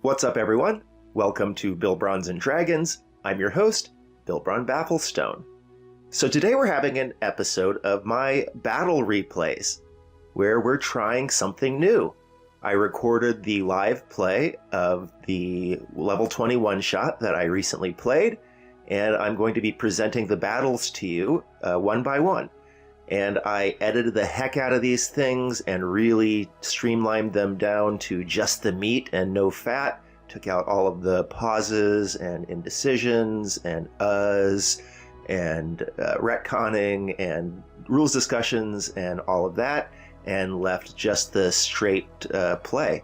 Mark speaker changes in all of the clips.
Speaker 1: What's up, everyone? Welcome to Bill Bronze and Dragons. I'm your host, Bill Bron Bafflestone. So today we're having an episode of my battle replays, where we're trying something new. I recorded the live play of the level 20 one-shot that I recently played, and I'm going to be presenting the battles to you one by one. And I edited the heck out of these things and really streamlined them down to just the meat and no fat. Took out all of the pauses and indecisions and and retconning and rules discussions and all of that, and left just the straight play.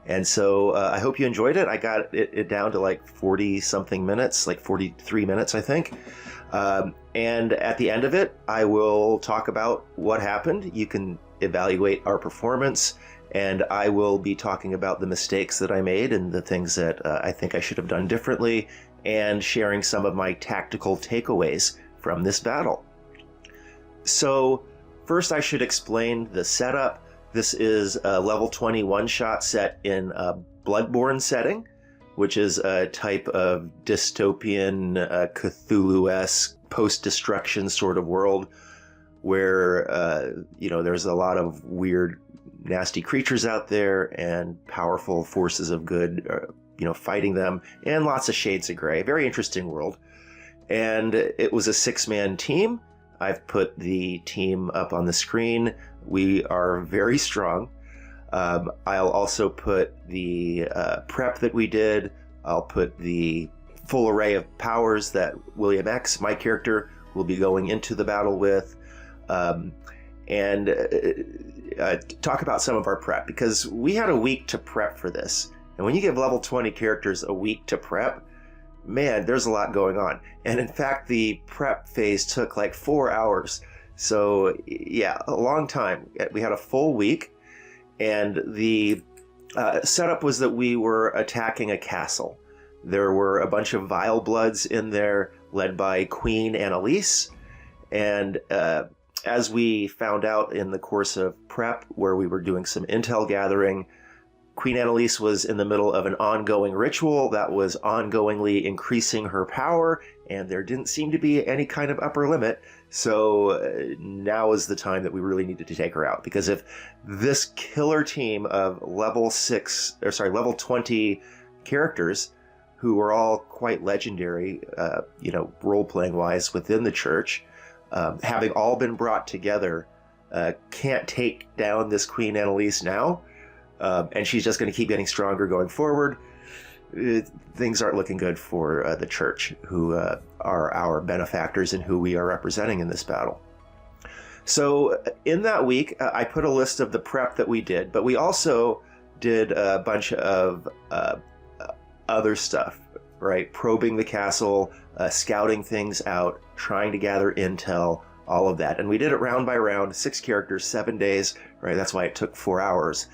Speaker 1: And so I hope you enjoyed it. I got it down to like 40 something minutes, like 43 minutes, I think. And at the end of it, I will talk about what happened. You can evaluate our performance, and I will be talking about the mistakes that I made and the things that I think I should have done differently, and sharing some of my tactical takeaways from this battle. So first I should explain the setup. This is a level 20 one-shot set in a Bloodborne setting, which is a type of dystopian, Cthulhu-esque, post-destruction sort of world where, there's a lot of weird, nasty creatures out there and powerful forces of good, fighting them, and lots of shades of gray. Very interesting world. And it was a 6-man team. I've put the team up on the screen. We are very strong. I'll also put the prep that we did. I'll put the full array of powers that William X, my character, will be going into the battle with, and talk about some of our prep, because we had a week to prep for this. And when you give level 20 characters a week to prep, man, there's a lot going on. And in fact, the prep phase took like 4 hours. So yeah, a long time. We had a full week. And the setup was that we were attacking a castle. There were a bunch of vile bloods in there, led by Queen Annalise. And as we found out in the course of prep, where we were doing some intel gathering, Queen Annalise was in the middle of an ongoing ritual that was ongoingly increasing her power, and there didn't seem to be any kind of upper limit. So now is the time that we really needed to take her out, because if this killer team of level 20 characters, who were all quite legendary, role-playing wise within the church, having all been brought together, can't take down this Queen Annalise now, and she's just going to keep getting stronger going forward. Things aren't looking good for the church, who are our benefactors and who we are representing in this battle. So in that week, I put a list of the prep that we did, but we also did a bunch of other stuff, right? Probing the castle, scouting things out, trying to gather intel, all of that. And we did it round by round, 6 characters, 7 days, right? That's why it took 4 hours.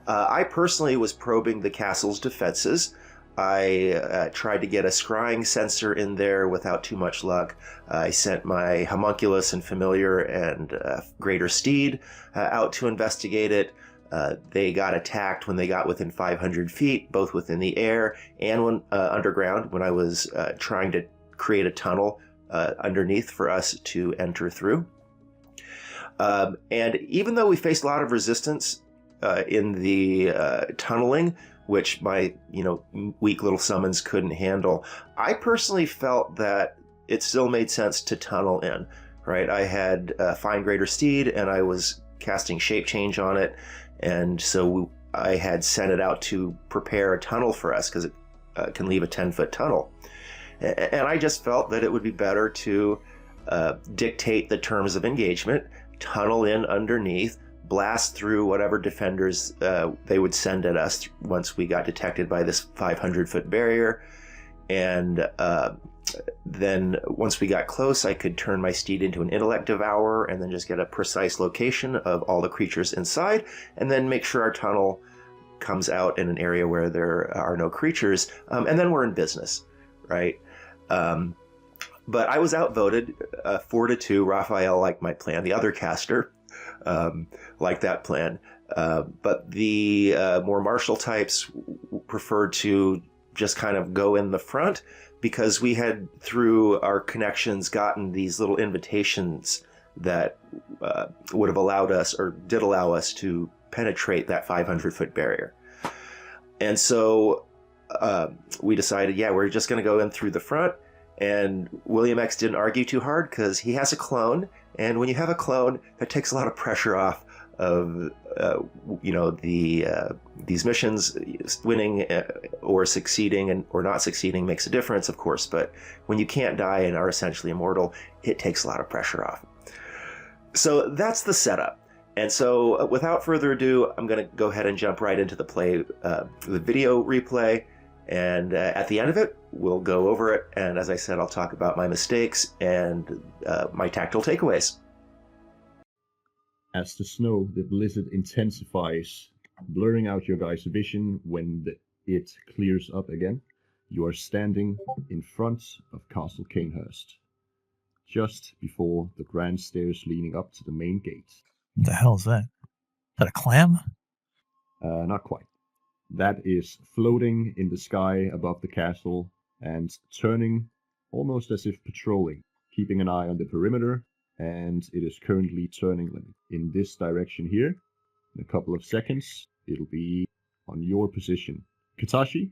Speaker 1: I personally was probing the castle's defenses. I tried to get a scrying sensor in there without too much luck. I sent my homunculus and familiar and greater steed out to investigate it. They got attacked when they got within 500 feet, both within the air and when underground, when I was trying to create a tunnel underneath for us to enter through. And even though we faced a lot of resistance in the tunneling, which my weak little summons couldn't handle, I personally felt that it still made sense to tunnel in, right? I had Find Greater Steed, and I was casting Shape Change on it, and so I had sent it out to prepare a tunnel for us, because it can leave a 10-foot tunnel. And I just felt that it would be better to dictate the terms of engagement, tunnel in underneath, blast through whatever defenders they would send at us once we got detected by this 500-foot barrier. And then once we got close, I could turn my steed into an intellect devourer and then just get a precise location of all the creatures inside, and then make sure our tunnel comes out in an area where there are no creatures, and then we're in business, right? But I was outvoted 4-2. Raphael liked my plan. The other caster liked that plan. But the more martial types preferred to just kind of go in the front because we had, through our connections, gotten these little invitations that would have allowed us, or did allow us, to penetrate that 500-foot barrier. And so we decided, we're just going to go in through the front. And William X didn't argue too hard because he has a clone. And when you have a clone, that takes a lot of pressure off of, these missions. Winning or succeeding or not succeeding makes a difference, of course. But when you can't die and are essentially immortal, it takes a lot of pressure off. So that's the setup. And so without further ado, I'm going to go ahead and jump right into the video replay. And at the end of it, we'll go over it. And as I said, I'll talk about my mistakes and my tactile takeaways.
Speaker 2: As the snow, the blizzard intensifies, blurring out your guys' vision when it clears up again. You are standing in front of Castle Cainhurst, just before the grand stairs leading up to the main gate.
Speaker 3: What the hell is that? Is that a clam?
Speaker 2: Not quite. That is floating in the sky above the castle and turning almost as if patrolling, keeping an eye on the perimeter, and it is currently turning in this direction here. In a couple of seconds, it'll be on your position. Katashi,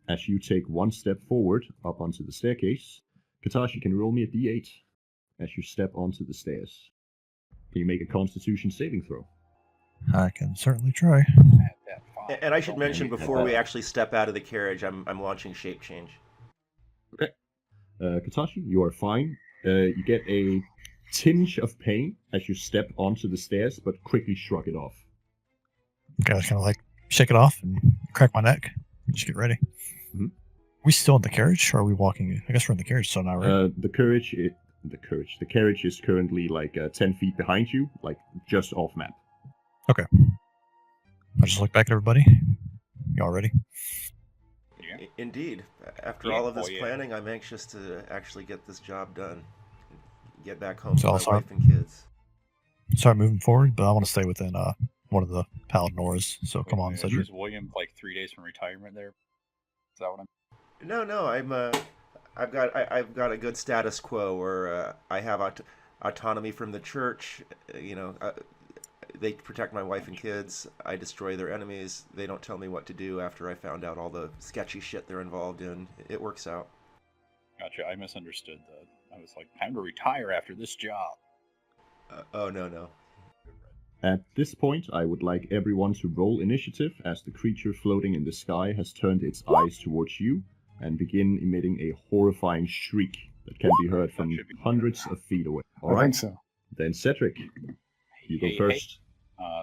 Speaker 2: as you take one step forward up onto the staircase, Katashi can roll me a d8 as you step onto the stairs. Can you make a Constitution saving throw?
Speaker 3: I can certainly try.
Speaker 1: And I should mention, before we actually step out of the carriage, I'm launching Shape Change.
Speaker 2: Okay. Katashi, you are fine. You get a tinge of pain as you step onto the stairs, but quickly shrug it off.
Speaker 3: Okay, I was kind of like shake it off and crack my neck. Just get ready.
Speaker 2: Mm-hmm.
Speaker 3: We still in the carriage, or are we walking? I guess we're in the carriage, so now, right?
Speaker 2: The carriage is currently like 10 feet behind you, like just off map.
Speaker 3: Okay. I just look back at everybody. Y'all ready?
Speaker 1: Yeah. Indeed. After all of this planning, I'm anxious to actually get this job done. Get back home to my wife and kids.
Speaker 3: Start moving forward, but I want to stay within one of the Paladin auras. So come on, Cedric.
Speaker 4: Is William like 3 days from retirement there? Is that what I'm?
Speaker 1: No. I've got a good status quo where I have autonomy from the church. They protect my wife and kids. I destroy their enemies. They don't tell me what to do after I found out all the sketchy shit they're involved in. It works out.
Speaker 4: Gotcha. I misunderstood that. I was like, time to retire after this job.
Speaker 1: No.
Speaker 2: At this point, I would like everyone to roll initiative as the creature floating in the sky has turned its eyes towards you and begin emitting a horrifying shriek that can be heard from hundreds of feet away. All right.
Speaker 5: I think so.
Speaker 2: Then Cedric, you go first.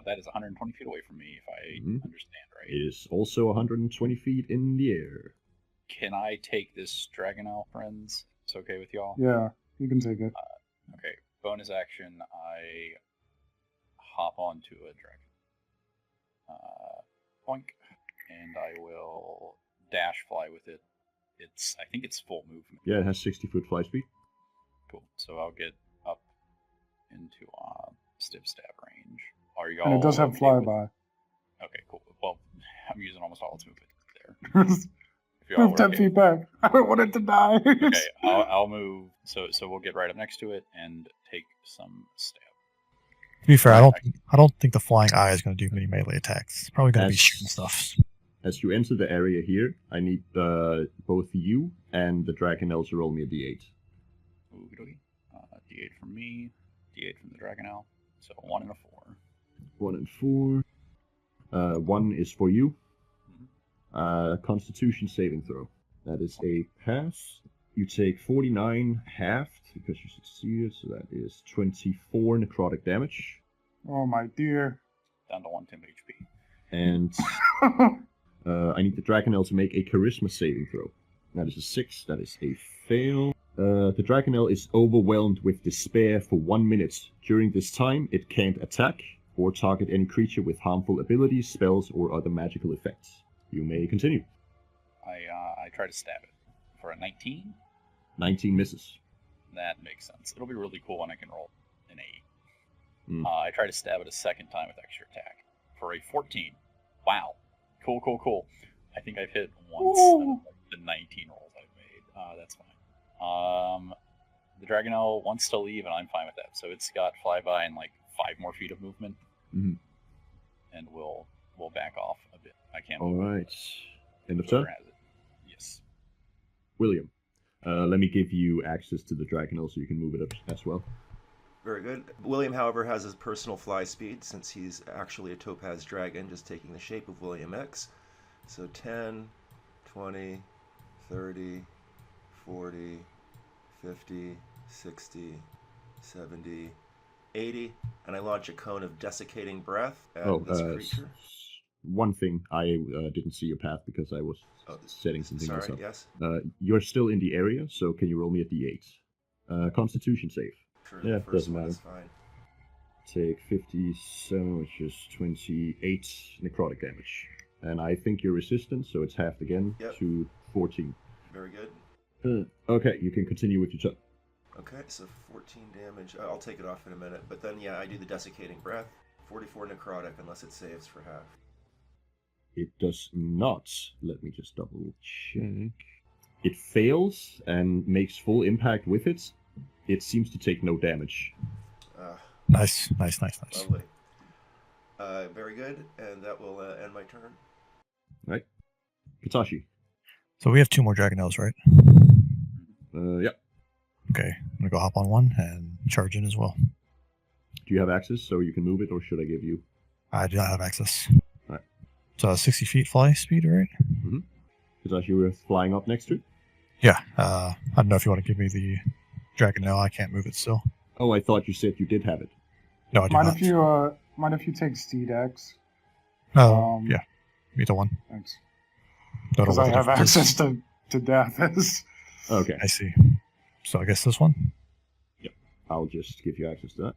Speaker 4: That is 120 feet away from me, if I understand right.
Speaker 2: It is also 120 feet in the air.
Speaker 4: Can I take this Dragonel, friends? It's okay with y'all?
Speaker 5: Yeah, you can take it.
Speaker 4: Okay, bonus action, I hop onto a dragon. Boink, and I will dash fly with it. I think it's full movement.
Speaker 2: Yeah, it has 60-foot fly speed.
Speaker 4: Cool, so I'll get up into stiff stab range. Are y'all?
Speaker 5: And it does have flyby.
Speaker 4: Okay, cool. Well, I'm using almost all its movement there.
Speaker 5: Move 10 feet back. I don't want it to die.
Speaker 4: Okay, I'll move. So we'll get right up next to it and take some stab.
Speaker 3: To be fair, I don't think the flying eye is going to do many melee attacks. It's probably going to be shooting stuff.
Speaker 2: As you enter the area here, I need both you and the Dragonel to roll me a d8.
Speaker 4: Okie-dokie. D8 from me, D8 from the Dragonel. So 1 and a 4.
Speaker 2: 1 and 4. 1 is for you. Constitution saving throw. That is a pass. You take 49 halved because you succeeded, so that is 24 necrotic damage.
Speaker 5: Oh my dear.
Speaker 4: Down to 1 temp HP.
Speaker 2: And I need the Dragonel to make a charisma saving throw. That is a 6. That is a fail. The Dragonel is overwhelmed with despair for 1 minute. During this time, it can't attack or target any creature with harmful abilities, spells, or other magical effects. You may continue.
Speaker 4: I try to stab it for a 19.
Speaker 2: 19 misses.
Speaker 4: That makes sense. It'll be really cool when I can roll an 8. I try to stab it a second time with extra attack for a 14. Wow. Cool. I think I've hit once out of like, the 19 rolls I've made. That's fine. The Dragonelle wants to leave, and I'm fine with that. So it's got flyby and like 5 more feet of movement,
Speaker 2: Mhm.
Speaker 4: and we'll back off a bit. I can't.
Speaker 2: All
Speaker 4: move it.
Speaker 2: right. End of
Speaker 4: Whoever
Speaker 2: turn.
Speaker 4: has it. Yes.
Speaker 2: William, let me give you access to the Dragonelle so you can move it up as well.
Speaker 1: Very good. William, however, has his personal fly speed since he's actually a topaz dragon, just taking the shape of William X. So 10, 20, 30, 40, 50, 60, 70, 80, and I launch a cone of desiccating breath at this creature.
Speaker 2: One thing, I didn't see your path because I was setting something else up.
Speaker 1: Yes.
Speaker 2: You're still in the area, so can you roll me a d8? Constitution save.
Speaker 1: Sure,
Speaker 2: Yeah,
Speaker 1: the first
Speaker 2: doesn't
Speaker 1: one
Speaker 2: matter.
Speaker 1: is fine.
Speaker 2: Take 57, which is 28 necrotic damage. And I think you're resistant, so it's halved again to 14.
Speaker 1: Very good.
Speaker 2: Okay, you can continue with your turn.
Speaker 1: Okay, so 14 damage. I'll take it off in a minute. But then, yeah, I do the desiccating breath. 44 necrotic, unless it saves for half.
Speaker 2: It does not. Let me just double check. It fails and makes full impact with it. It seems to take no damage.
Speaker 3: Nice.
Speaker 1: Lovely. Very good, and that will end my turn.
Speaker 2: Right. Katashi.
Speaker 3: So we have 2 more Dragonelles, right?
Speaker 2: Yep.
Speaker 3: Okay, I'm gonna go hop on one and charge in as well.
Speaker 2: Do you have access so you can move it, or should I give you?
Speaker 3: I do not have access.
Speaker 2: Alright.
Speaker 3: So 60 feet fly speed, right?
Speaker 2: Mm-hmm. Katashi, you were flying up next to it?
Speaker 3: Yeah. I don't know if you want to give me the Dragonelle. I can't move it still.
Speaker 2: Oh, I thought you said you did have it.
Speaker 3: No, I do
Speaker 5: Mind
Speaker 3: not.
Speaker 5: if you take Steed X?
Speaker 3: Oh, yeah. Either one.
Speaker 5: Thanks.
Speaker 3: Don't know
Speaker 5: Because
Speaker 3: what
Speaker 5: I
Speaker 3: the
Speaker 5: have
Speaker 3: difference is.
Speaker 5: access to death.
Speaker 2: Okay.
Speaker 3: I see. So I guess this one.
Speaker 2: I'll just give you access to that.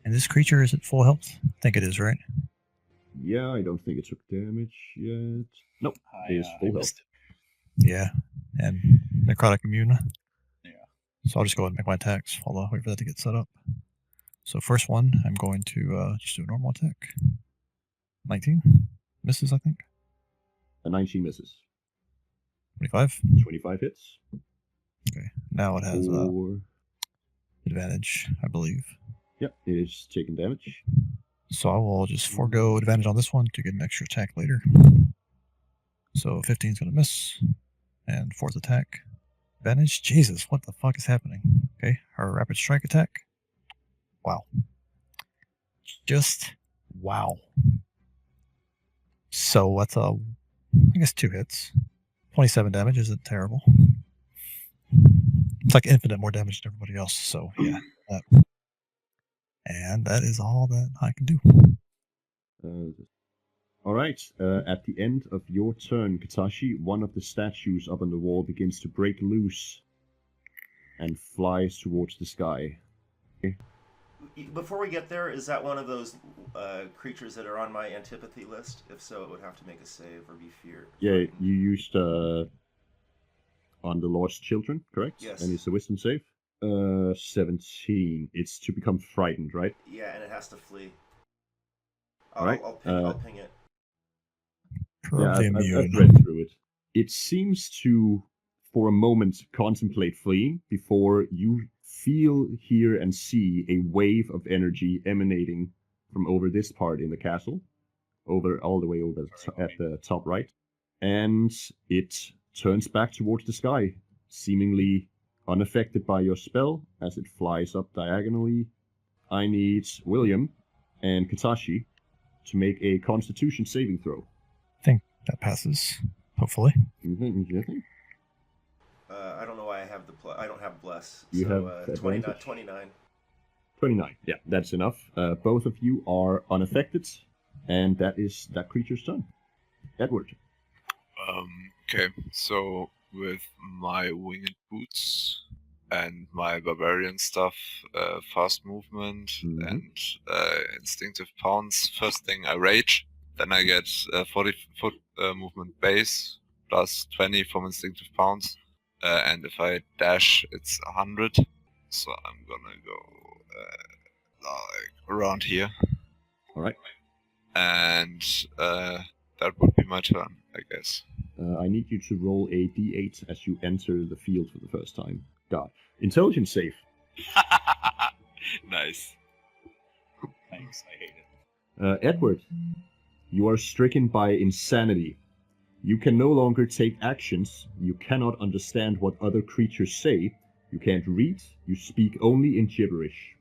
Speaker 3: And this creature is at full health? I think it is, right?
Speaker 2: Yeah, I don't think it took damage yet. Nope, it is full health.
Speaker 4: missed it.
Speaker 3: Yeah. And necrotic immune.
Speaker 4: Yeah.
Speaker 3: So I'll just go ahead and make my attacks. Hold on, wait for that to get set up. So first one, I'm going to just do a normal attack. 19. Misses, I think.
Speaker 2: A 19 misses.
Speaker 3: 25.
Speaker 2: 25 hits.
Speaker 3: Okay. Now it has
Speaker 2: Or...
Speaker 3: advantage, I believe.
Speaker 2: Yep, it is taking damage.
Speaker 3: So I will just forego advantage on this one to get an extra attack later. So 15 is going to miss. And 4th attack. Advantage? Jesus, what the fuck is happening? Okay, our rapid strike attack. Wow. Just wow. So that's I guess 2 hits. 27 damage isn't terrible. It's like infinite more damage than everybody else. So yeah, that. And that is all that I can do.
Speaker 2: All right. At the end of your turn, Katashi, one of the statues up on the wall begins to break loose and flies towards the sky. Okay.
Speaker 1: Before we get there, is that one of those creatures that are on my antipathy list? If so, it would have to make a save or be feared.
Speaker 2: Yeah, you used on the Lost Children, correct?
Speaker 1: Yes.
Speaker 2: And it's a wisdom save. 17. It's to become frightened, right?
Speaker 1: Yeah, and it has to flee.
Speaker 2: Right.
Speaker 1: I'll ping it.
Speaker 3: Probably
Speaker 2: I've
Speaker 3: immune.
Speaker 2: read through it. It seems to, for a moment, contemplate fleeing before you feel, hear, and see a wave of energy emanating from over this part in the castle, all the way over at the top right, and it turns back towards the sky, seemingly unaffected by your spell as it flies up diagonally. I need William and Katashi to make a Constitution saving throw.
Speaker 3: I think that passes, hopefully.
Speaker 2: Mm-hmm.
Speaker 1: I don't know why I have I don't have bless.
Speaker 2: You
Speaker 1: so,
Speaker 2: have
Speaker 1: 29.
Speaker 2: 29. Yeah, that's enough. Both of you are unaffected, and that is that creature's turn. Edward.
Speaker 6: Okay, so with my winged boots and my barbarian stuff, fast movement and instinctive pounce, first thing I rage, then I get 40 foot movement base plus 20 from instinctive pounce, and if I dash it's 100, so I'm gonna go like around here.
Speaker 2: Alright.
Speaker 6: And that would be my turn. I guess.
Speaker 2: I need you to roll a d8 as you enter the field for the first time. God. Intelligence save.
Speaker 6: Nice.
Speaker 4: Thanks, I hate it.
Speaker 2: Edward, you are stricken by insanity. You can no longer take actions. You cannot understand what other creatures say. You can't read. You speak only in gibberish.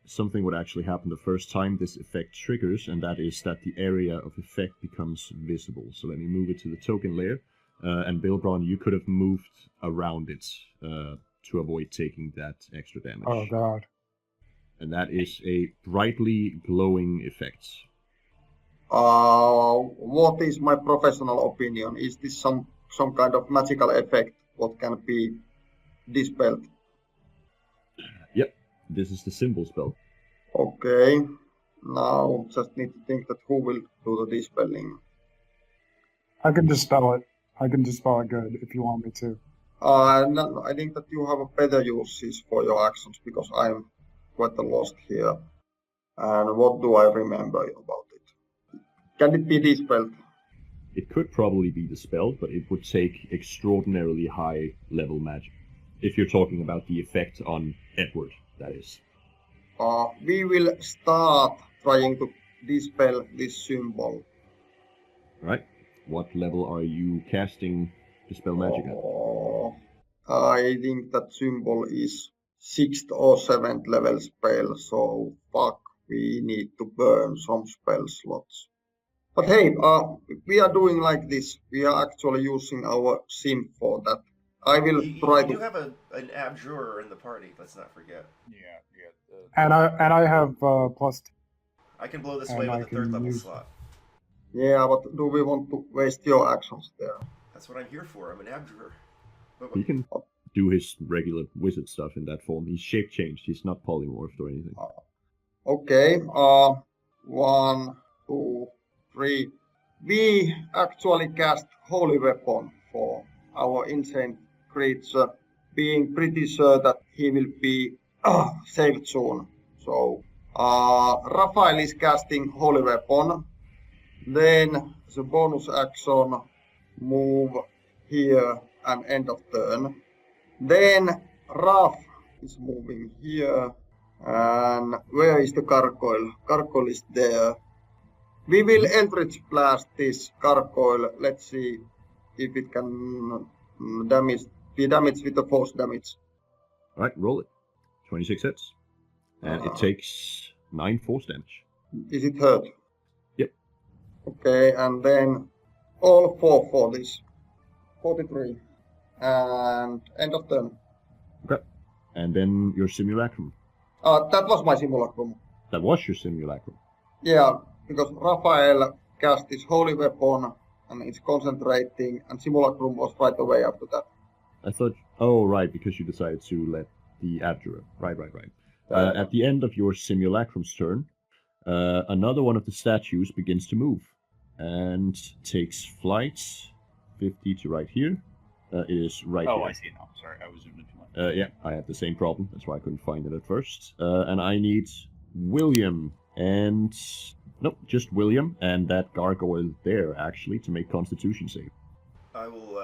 Speaker 2: Something would actually happen the first time this effect triggers, and that is that the area of effect becomes visible. So let me move it to the token layer. And Bilbron, you could have moved around it to avoid taking that extra damage.
Speaker 5: Oh god.
Speaker 2: And that is a brightly glowing effect.
Speaker 7: What is my professional opinion? Is this some kind of magical effect what can be dispelled?
Speaker 2: Yep, this is the symbol spell.
Speaker 7: Okay. Now just need to think that who will do the dispelling.
Speaker 5: I can dispel it. I can dispel it good if you want me to.
Speaker 7: No, I think that you have a better uses for your actions because I'm quite lost here. And what do I remember about it? Can it be dispelled?
Speaker 2: It could probably be dispelled, but it would take extraordinarily high level magic. If you're talking about the effect on Edward, that is.
Speaker 7: We will start trying to dispel this symbol.
Speaker 2: Right? What level are you casting Dispel Magic at?
Speaker 7: I think that symbol is 6th or 7th level spell, so fuck, we need to burn some spell slots. But hey, we are doing like this. We are actually using our sim for that. I will try to.
Speaker 1: You have an abjurer in the party. Let's not forget.
Speaker 4: Yeah.
Speaker 5: And I have plus.
Speaker 1: I can blow this
Speaker 5: And
Speaker 1: way
Speaker 5: I
Speaker 1: with a
Speaker 5: can
Speaker 1: third level
Speaker 5: use-
Speaker 1: slot.
Speaker 7: Yeah, but do we want to waste your actions there?
Speaker 1: That's what I'm here for. I'm an abjurer.
Speaker 2: He can do his regular wizard stuff in that form. He's shape changed. He's not polymorphed or anything.
Speaker 7: Okay. 1, 2, 3. We actually cast Holy Weapon for our insane creature, being pretty sure that he will be saved soon. So, Raphael is casting Holy Weapon. Then, as a bonus action, move here and end of turn. Then, Raph is moving here. And where is the gargoyle? Gargoyle is there. We will Eldritch Blast this gargoyle. Let's see if it can be damaged with the force damage.
Speaker 2: Alright, roll it. 26 hits. And it takes 9 force damage.
Speaker 7: Is it hurt?
Speaker 2: Yep.
Speaker 7: Okay, and then all 4 for this. 43. And end of turn.
Speaker 2: Okay. And then your simulacrum.
Speaker 7: That was my simulacrum.
Speaker 2: That was your simulacrum.
Speaker 7: Yeah, because Raphael cast his holy weapon and it's concentrating, and simulacrum was right away after that.
Speaker 2: I thought, oh, right, because you decided to let the abjurer. Right. At the end of your simulacrum's turn, another one of the statues begins to move and takes flight 50 to right here. It is right here.
Speaker 4: Oh, I see now. Sorry, I was zooming too much.
Speaker 2: Yeah, I had the same problem. That's why I couldn't find it at first. And I need William and... Nope, just William and that gargoyle there, actually, to make Constitution save.
Speaker 1: I will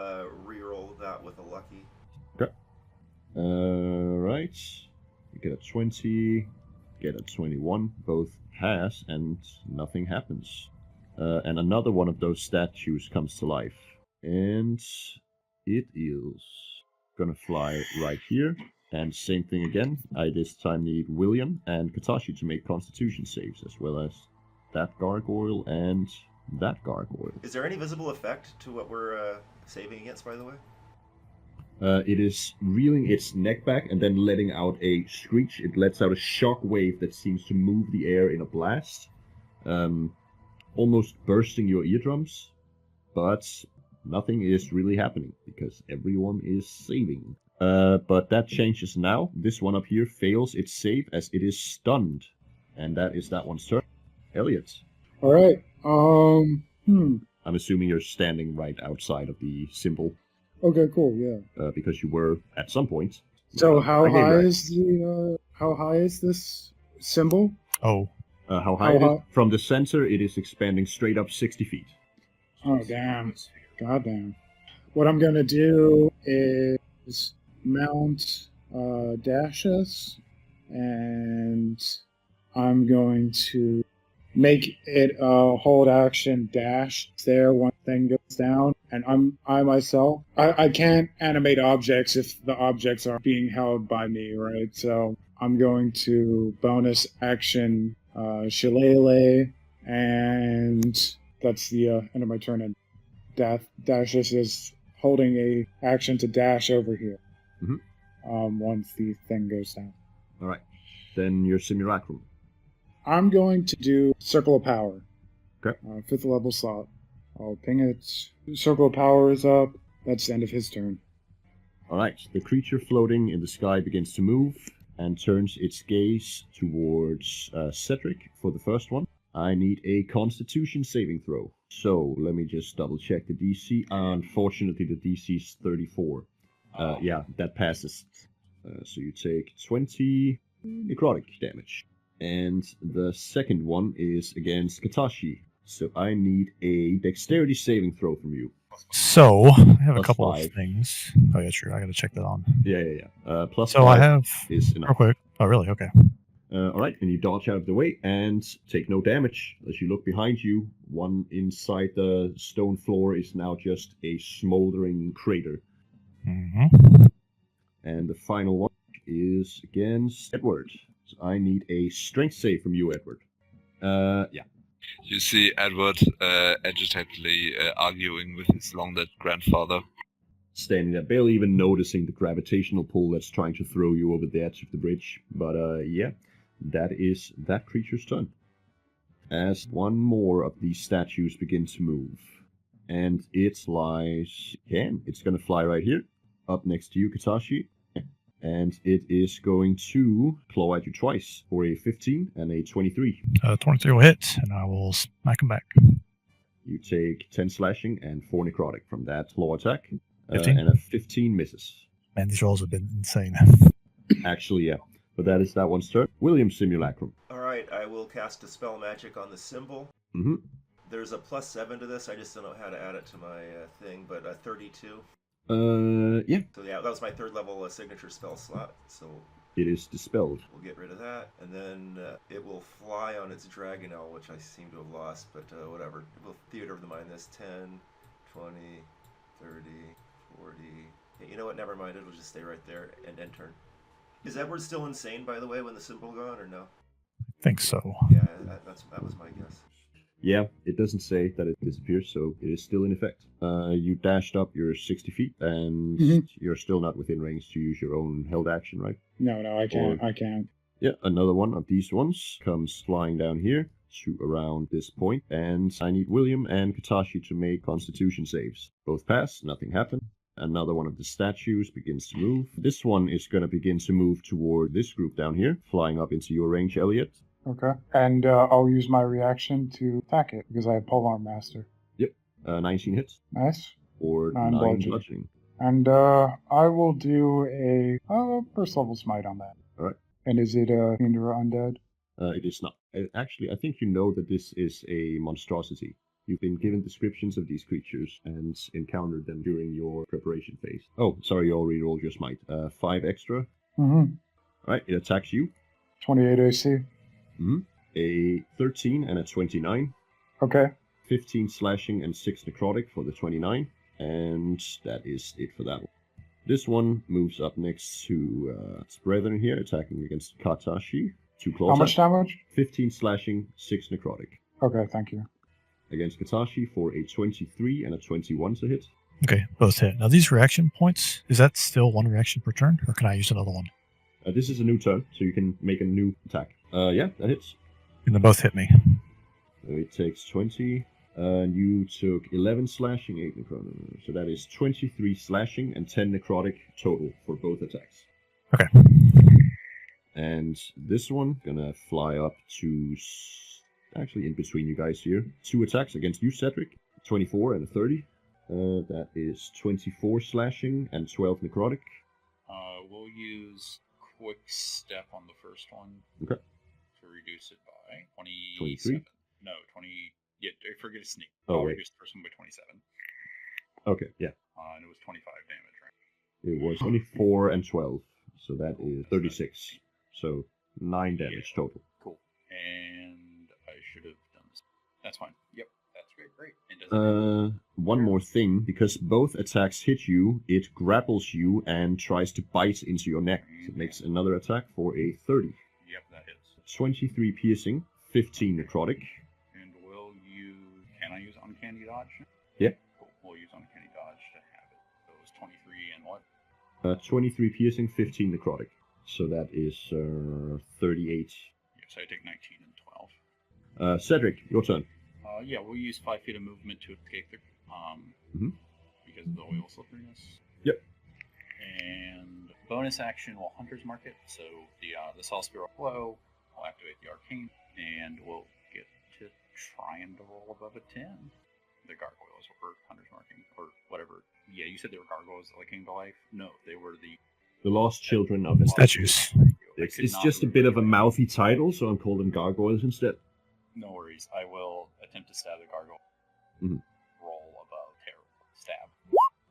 Speaker 1: reroll that with a lucky.
Speaker 2: Okay. Right. You get a 20, get a 21. Both pass, and nothing happens. And another one of those statues comes to life. And it is gonna fly right here. And same thing again. I this time need William and Katashi to make Constitution saves, as well as that gargoyle and that gargoyle.
Speaker 1: Is there any visible effect to what we're saving against, by the way?
Speaker 2: It is reeling its neck back and then letting out a screech. It lets out a shock wave that seems to move the air in a blast, almost bursting your eardrums, but nothing is really happening because everyone is saving. But that changes now. This one up here fails its save as it is stunned, and that is that one's turn. Elliot.
Speaker 5: All right.
Speaker 2: I'm assuming you're standing right outside of the symbol.
Speaker 5: Okay, cool. Yeah.
Speaker 2: Because you were at some point.
Speaker 5: So how
Speaker 2: Okay,
Speaker 5: high
Speaker 2: right.
Speaker 5: is how high is this symbol?
Speaker 3: Oh,
Speaker 2: How high
Speaker 5: How
Speaker 2: it is?
Speaker 5: high?
Speaker 2: From the center, it is expanding straight up 60 feet.
Speaker 5: Oh, damn. Goddamn. What I'm going to do is mount dashes, and I'm going to make it a hold action dash there one thing goes down, and I myself I can't animate objects if the objects are being held by me, right? So I'm going to bonus action shillelagh, and that's the end of my turn. And dash is holding a action to dash over here. Once the thing goes down.
Speaker 2: All right. Then your simulacrum.
Speaker 5: I'm going to do Circle of Power.
Speaker 2: Okay.
Speaker 5: 5th level slot. I'll ping it. Circle of Power is up. That's the end of his turn.
Speaker 2: All right. The creature floating in the sky begins to move and turns its gaze towards Cedric for the first one. I need a Constitution saving throw. So let me just double check the DC. Unfortunately, the DC is 34. Yeah, that passes. So you take 20 necrotic damage. And the second one is against Katashi. So I need a dexterity saving throw from you.
Speaker 3: So I have a
Speaker 2: Plus
Speaker 3: couple
Speaker 2: 5.
Speaker 3: of things. Oh yeah, true. I got to check that on.
Speaker 2: Yeah. Plus
Speaker 3: So
Speaker 2: 5
Speaker 3: I have
Speaker 2: is enough.
Speaker 3: real quick. Oh really? Okay.
Speaker 2: All right, and you dodge out of the way and take no damage. As you look behind you, one inside the stone floor is now just a smoldering crater.
Speaker 3: Mm-hmm.
Speaker 2: And the final one is against Edward. So I need a strength save from you, Edward. Yeah.
Speaker 6: You see Edward agitatedly arguing with his long-dead grandfather.
Speaker 2: Standing there, barely even noticing the gravitational pull that's trying to throw you over the edge of the bridge. But yeah, that is that creature's turn. As one more of these statues begin to move. And it lies again. It's going to fly right here, up next to you, Katashi. And it is going to claw at you twice for a 15 and a 23.
Speaker 3: 23 will hit, and I will smack him back.
Speaker 2: You take 10 slashing and 4 necrotic from that claw attack.
Speaker 3: 15?
Speaker 2: And a 15 misses.
Speaker 3: Man, these rolls have been insane.
Speaker 2: Actually, yeah. But that is that one's turn. William Simulacrum.
Speaker 1: Alright, I will cast Dispel Magic on the symbol.
Speaker 2: Mm-hmm.
Speaker 1: There's a +7 to this, I just don't know how to add it to my thing, but 32.
Speaker 2: Yeah.
Speaker 1: So yeah, that was my 3rd level signature spell slot, so
Speaker 2: It is dispelled.
Speaker 1: we'll get rid of that. And then it will fly on its Dragonel, which I seem to have lost, but whatever. We'll theater of the mind this. 10, 20, 30, 40... Yeah, you know what, never mind, it'll just stay right there and end turn. Is Edward still insane, by the way, when the symbol gone, or no?
Speaker 3: I think so.
Speaker 1: Yeah, that was my guess.
Speaker 2: Yeah, it doesn't say that it disappears, so it is still in effect. You dashed up your 60 feet, and you're still not within range to use your own held action, right?
Speaker 5: No, I can't. I can't.
Speaker 2: Yeah, another one of these ones comes flying down here to around this point, and I need William and Katashi to make Constitution saves. Both pass, nothing happened. Another one of the statues begins to move. This one is going to begin to move toward this group down here, flying up into your range, Elliot.
Speaker 5: Okay. And I'll use my reaction to attack it because I have Polearm Master.
Speaker 2: Yep. 19 hits.
Speaker 5: Nice.
Speaker 2: Or
Speaker 5: 9
Speaker 2: 9
Speaker 5: bludgeoning.
Speaker 2: bludgeoning.
Speaker 5: And I will do a first level smite on that.
Speaker 2: All right.
Speaker 5: And is it fiend or undead?
Speaker 2: It is not. Actually, I think you know that this is a monstrosity. You've been given descriptions of these creatures and encountered them during your preparation phase. Oh, sorry, you already rolled your smite. 5 extra.
Speaker 5: Mm-hmm.
Speaker 2: All right, it attacks you.
Speaker 5: 28 AC.
Speaker 2: Mm-hmm. A 13 and a 29.
Speaker 5: Okay.
Speaker 2: 15 slashing and 6 necrotic for the 29. And that is it for that one. This one moves up next to its brethren here, attacking against Katashi. 2 claws.
Speaker 5: How much damage?
Speaker 2: 15 slashing, 6 necrotic.
Speaker 5: Okay, thank you.
Speaker 2: Against Katashi for a 23 and a 21 to hit.
Speaker 3: Okay, both hit. Now these reaction points, is that still 1 reaction per turn, or can I use another one?
Speaker 2: This is a new turn, so you can make a new attack. Yeah, that hits.
Speaker 3: And they both hit me.
Speaker 2: So it takes 20. And you took 11 slashing, 8 necrotic. So that is 23 slashing and 10 necrotic total for both attacks.
Speaker 3: Okay.
Speaker 2: And this one, gonna fly up to... Actually, in between you guys here. 2 attacks against you, Cedric. 24 and a 30. That is 24 slashing and 12 necrotic.
Speaker 4: We'll use Quick Step on the first one.
Speaker 2: Okay.
Speaker 4: To reduce it by
Speaker 2: 23?
Speaker 4: No, 20... Yeah, I forget a sneak.
Speaker 2: Oh,
Speaker 4: I'll
Speaker 2: wait.
Speaker 4: reduce the first one by 27.
Speaker 2: Okay, yeah.
Speaker 4: And it was 25 damage, right?
Speaker 2: It was 24 and 12, so that is 36. So 9 damage total.
Speaker 4: Cool. And I should have done this. That's fine. Yep, that's great. And does it
Speaker 2: One more thing, because both attacks hit you, it grapples you and tries to bite into your neck. So it makes another attack for a 30.
Speaker 4: Yep, that hits.
Speaker 2: 23 piercing, 15 necrotic.
Speaker 4: And can I use Uncanny Dodge?
Speaker 2: Yeah.
Speaker 4: Cool. We'll use Uncanny Dodge to have it. So it was 23 and what?
Speaker 2: 23 piercing, 15 necrotic. So that is 38.
Speaker 4: Yes, I take 19 and 12.
Speaker 2: Cedric, your turn.
Speaker 4: Yeah, we'll use 5 feet of movement to escape the because of the oil slipperiness.
Speaker 2: Yep.
Speaker 4: And bonus action will Hunter's Mark it. So the Saw Spear will flow. I'll activate the Arcane, and we'll get to trying to roll above a 10. The gargoyles or Hunter's Marking or whatever. Yeah, you said they were gargoyles that came to life. No, they were
Speaker 2: The Lost Children of Antiquity.
Speaker 3: Statues.
Speaker 2: It's just a bit of a mouthy title, so I'm calling gargoyles instead.
Speaker 4: No worries. I will attempt to stab the gargoyle.
Speaker 2: Mhm.
Speaker 4: Roll above terror. Stab.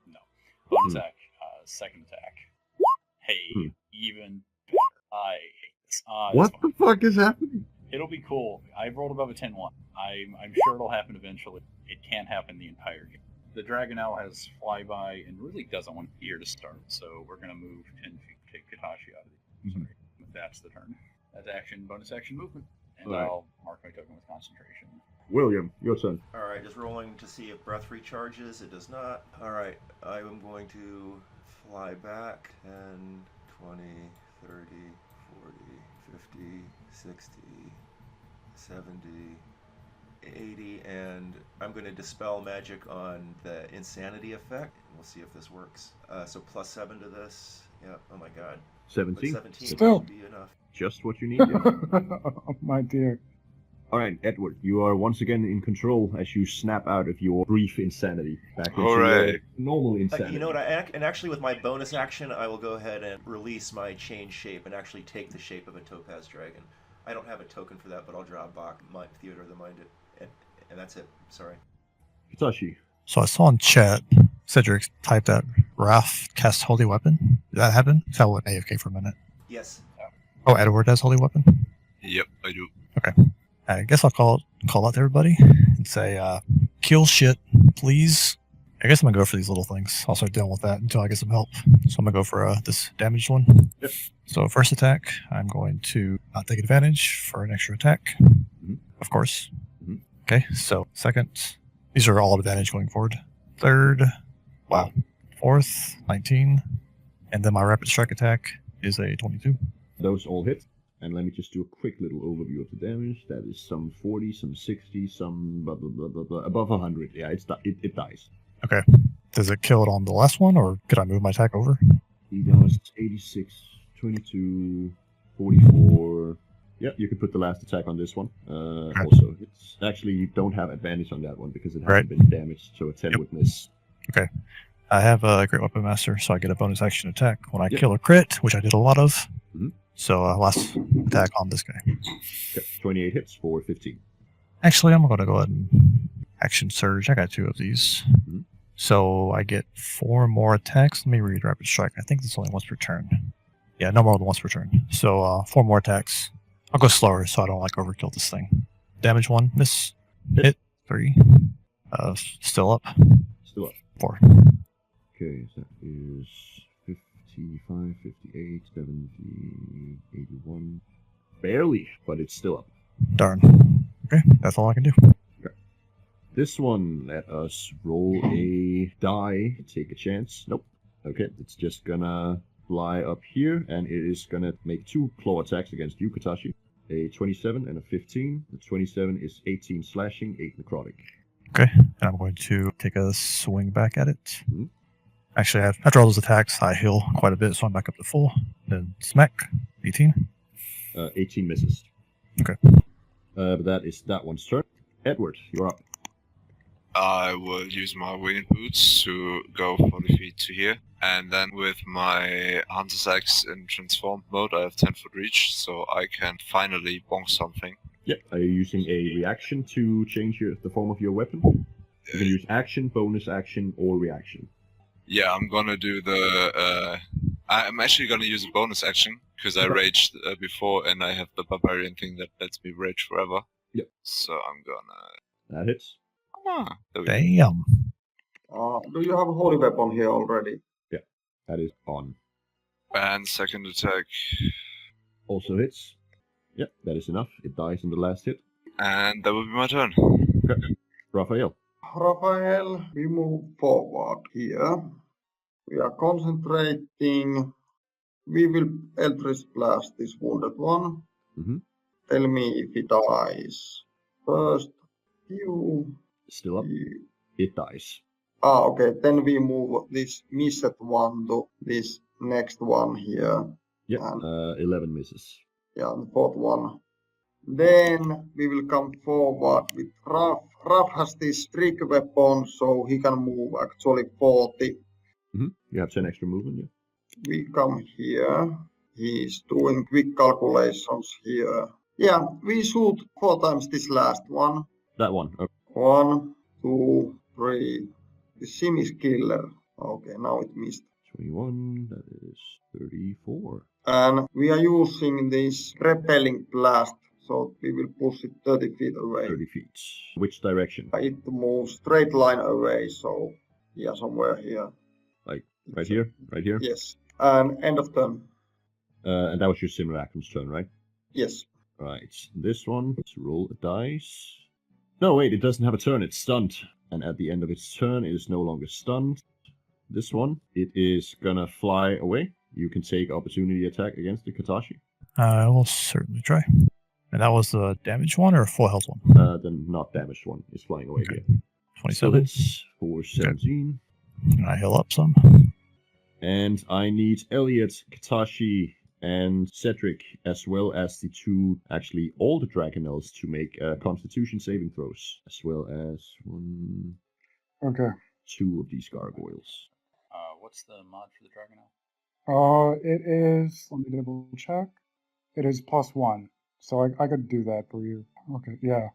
Speaker 4: No. Bonus attack. Second attack. Hey, even better. I hate this.
Speaker 2: What the fuck is happening?
Speaker 4: It'll be cool. I've rolled above a 10-1. I'm sure it'll happen eventually. It can't happen the entire game. The Dragonelle has flyby and really doesn't want here to start, so we're going to move 10 feet to take Katashi out of the game. That's the turn. That's action, bonus action movement. And
Speaker 2: Right.
Speaker 4: I'll mark my token with concentration.
Speaker 2: William, your turn.
Speaker 1: Alright, just rolling to see if breath recharges. It does not. Alright, I am going to fly back 10, 20, 30, 40, 50, 60, 70, 80, and I'm going to dispel magic on the insanity effect. We'll see if this works. So plus 7 to this. Yeah, oh my god. But
Speaker 2: 17.
Speaker 1: 17
Speaker 5: Still.
Speaker 1: should be enough.
Speaker 2: Just what you need. Yeah.
Speaker 5: Oh, my dear.
Speaker 2: All right, Edward, you are once again in control as you snap out of your brief insanity back into
Speaker 6: All right.
Speaker 2: normal insanity.
Speaker 1: You know what? And actually, with my bonus action, I will go ahead and release my change shape and actually take the shape of a topaz dragon. I don't have a token for that, but I'll draw a Bach, Theater of the Mind, and that's it. Sorry.
Speaker 2: Hitachi.
Speaker 3: So I saw in chat, Cedric typed that Wrath cast Holy Weapon. Did that happen? That went AFK for a minute.
Speaker 1: Yes.
Speaker 3: Oh, Edward has Holy Weapon?
Speaker 6: Yep, I do.
Speaker 3: I guess I'll call out to everybody and say, kill shit, please. I guess I'm going to go for these little things. I'll start dealing with that until I get some help. So I'm going to go for this damaged one.
Speaker 2: Yep.
Speaker 3: So first attack, I'm going to not take advantage for an extra attack. Of course. Okay, so second. These are all advantage going forward. Third. Wow. Fourth, 19. And then my rapid strike attack is a 22.
Speaker 2: Those all hit. And let me just do a quick little overview of the damage. That is some 40, some 60, some blah, blah, blah, blah, blah. Above 100. Yeah, it dies.
Speaker 3: Okay. Does it kill it on the last one, or could I move my attack over?
Speaker 2: He does 86, 22, 44. Yeah, you can put the last attack on this one. Also, it's actually, you don't have advantage on that one because it hasn't been damaged, so a 10 would miss.
Speaker 3: Okay. I have a Great Weapon Master, so I get a bonus action attack when I kill a crit, which I did a lot of. So last attack on this guy.
Speaker 2: Okay, 28 hits for 15.
Speaker 3: Actually, I'm going to go ahead and action surge. I got 2 of these. So I get 4 more attacks. Let me read Rapid Strike. I think it's only once per turn. Yeah, no more than once per turn. So 4 more attacks. I'll go slower so I don't overkill this thing. Damage 1, miss. Hit 3. Still up.
Speaker 2: Still up.
Speaker 3: 4.
Speaker 2: Okay, so that is 55, 58, 70, 81. Barely, but it's still up.
Speaker 3: Darn. Okay, that's all I can do.
Speaker 2: Okay. This one, let us roll a die, take a chance. Nope. Okay, it's just gonna fly up here, and it is gonna make 2 claw attacks against you, Katashi. A 27 and a 15. The 27 is 18 slashing, 8 necrotic.
Speaker 3: Okay, and I'm going to take a swing back at it. Actually, after all those attacks, I heal quite a bit, so I'm back up to full. Then smack, 18.
Speaker 2: 18 misses.
Speaker 3: Okay.
Speaker 2: But that is that one's turn. Edward, you're up.
Speaker 6: I will use my winged boots to go 40 feet to here. And then with my Hunter's Axe in transformed mode, I have 10 foot reach, so I can finally bonk something.
Speaker 2: Yeah. Are you using a reaction to change the form of your weapon? You can use action, bonus action, or reaction.
Speaker 6: Yeah, I'm gonna do the. I'm actually gonna use a bonus action because I raged before, and I have the barbarian thing that lets me rage forever.
Speaker 2: Yep.
Speaker 6: So I'm gonna.
Speaker 2: That hits.
Speaker 6: There we go.
Speaker 3: Damn.
Speaker 7: Do you have a holy weapon here already?
Speaker 2: Yeah, that is on.
Speaker 6: And second attack,
Speaker 2: Also hits. Yep, that is enough. It dies in the last hit.
Speaker 6: and that will be my turn.
Speaker 2: Okay. Raphael.
Speaker 7: Raphael, we move forward here. We are concentrating. We will Eldritch Blast this wounded one.
Speaker 2: Mm-hmm.
Speaker 7: Tell me if he dies. First, you.
Speaker 2: Still up. It dies.
Speaker 7: Okay. Then we move this missed one to this next one here.
Speaker 2: Yep.
Speaker 7: And
Speaker 2: 11 misses.
Speaker 7: yeah, the fourth one. Then we will come forward with Raf. Raf has this trick weapon, so he can move actually 40.
Speaker 2: Mm-hmm. You have 10 extra movement, yeah.
Speaker 7: We come here. He's doing quick calculations here. Yeah, we shoot 4 times this last one.
Speaker 2: That one. Okay.
Speaker 7: 1, 2, 3. The sim is killer. Okay, now it missed.
Speaker 2: 21, that is 34.
Speaker 7: And we are using this repelling blast, so we will push it 30 feet away.
Speaker 2: 30 feet. Which direction?
Speaker 7: It moves straight line away, so yeah, somewhere here.
Speaker 2: Like right here? Right here?
Speaker 7: Yes. And end of turn.
Speaker 2: And that was your simulacrum's turn, right?
Speaker 7: Yes.
Speaker 2: Right. This one, let's roll a dice. No, wait, it doesn't have a turn, it's stunned. And at the end of its turn, it is no longer stunned. This one, it is gonna fly away. You can take opportunity attack against the Katashi.
Speaker 3: I will certainly try. And that was the damaged one or full health one?
Speaker 2: The not damaged one is flying away
Speaker 3: Okay.
Speaker 2: here.
Speaker 3: 27.
Speaker 2: It's for 17.
Speaker 3: And I heal up some.
Speaker 2: And I need Elliot, Katashi, and Cedric, as well as the two, actually all the Dragonels, to make Constitution saving throws, as well as
Speaker 5: Okay.
Speaker 2: 2 of these gargoyles.
Speaker 4: What's the mod for the Dragonel?
Speaker 5: It is, let me double check. It is +1. So I could do that for you. Okay, yeah.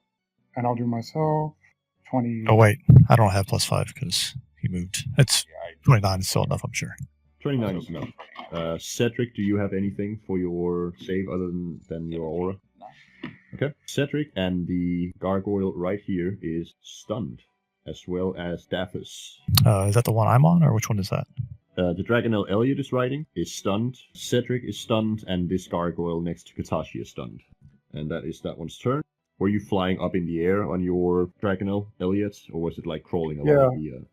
Speaker 5: And I'll do myself 20.
Speaker 3: Oh, wait. I don't have +5 because he moved. It's 29 is still enough, I'm sure.
Speaker 2: 29 is enough. Cedric, do you have anything for your save other than your aura?
Speaker 4: No.
Speaker 2: Okay. Cedric and the gargoyle right here is stunned, as well as Daphus.
Speaker 3: Is that the one I'm on, or which one is that?
Speaker 2: The Dragonel Elliot is riding is stunned. Cedric is stunned, and this gargoyle next to Katashi is stunned. And that is that one's turn. Were you flying up in the air on your Dragonel Elliot, or was it like crawling along the...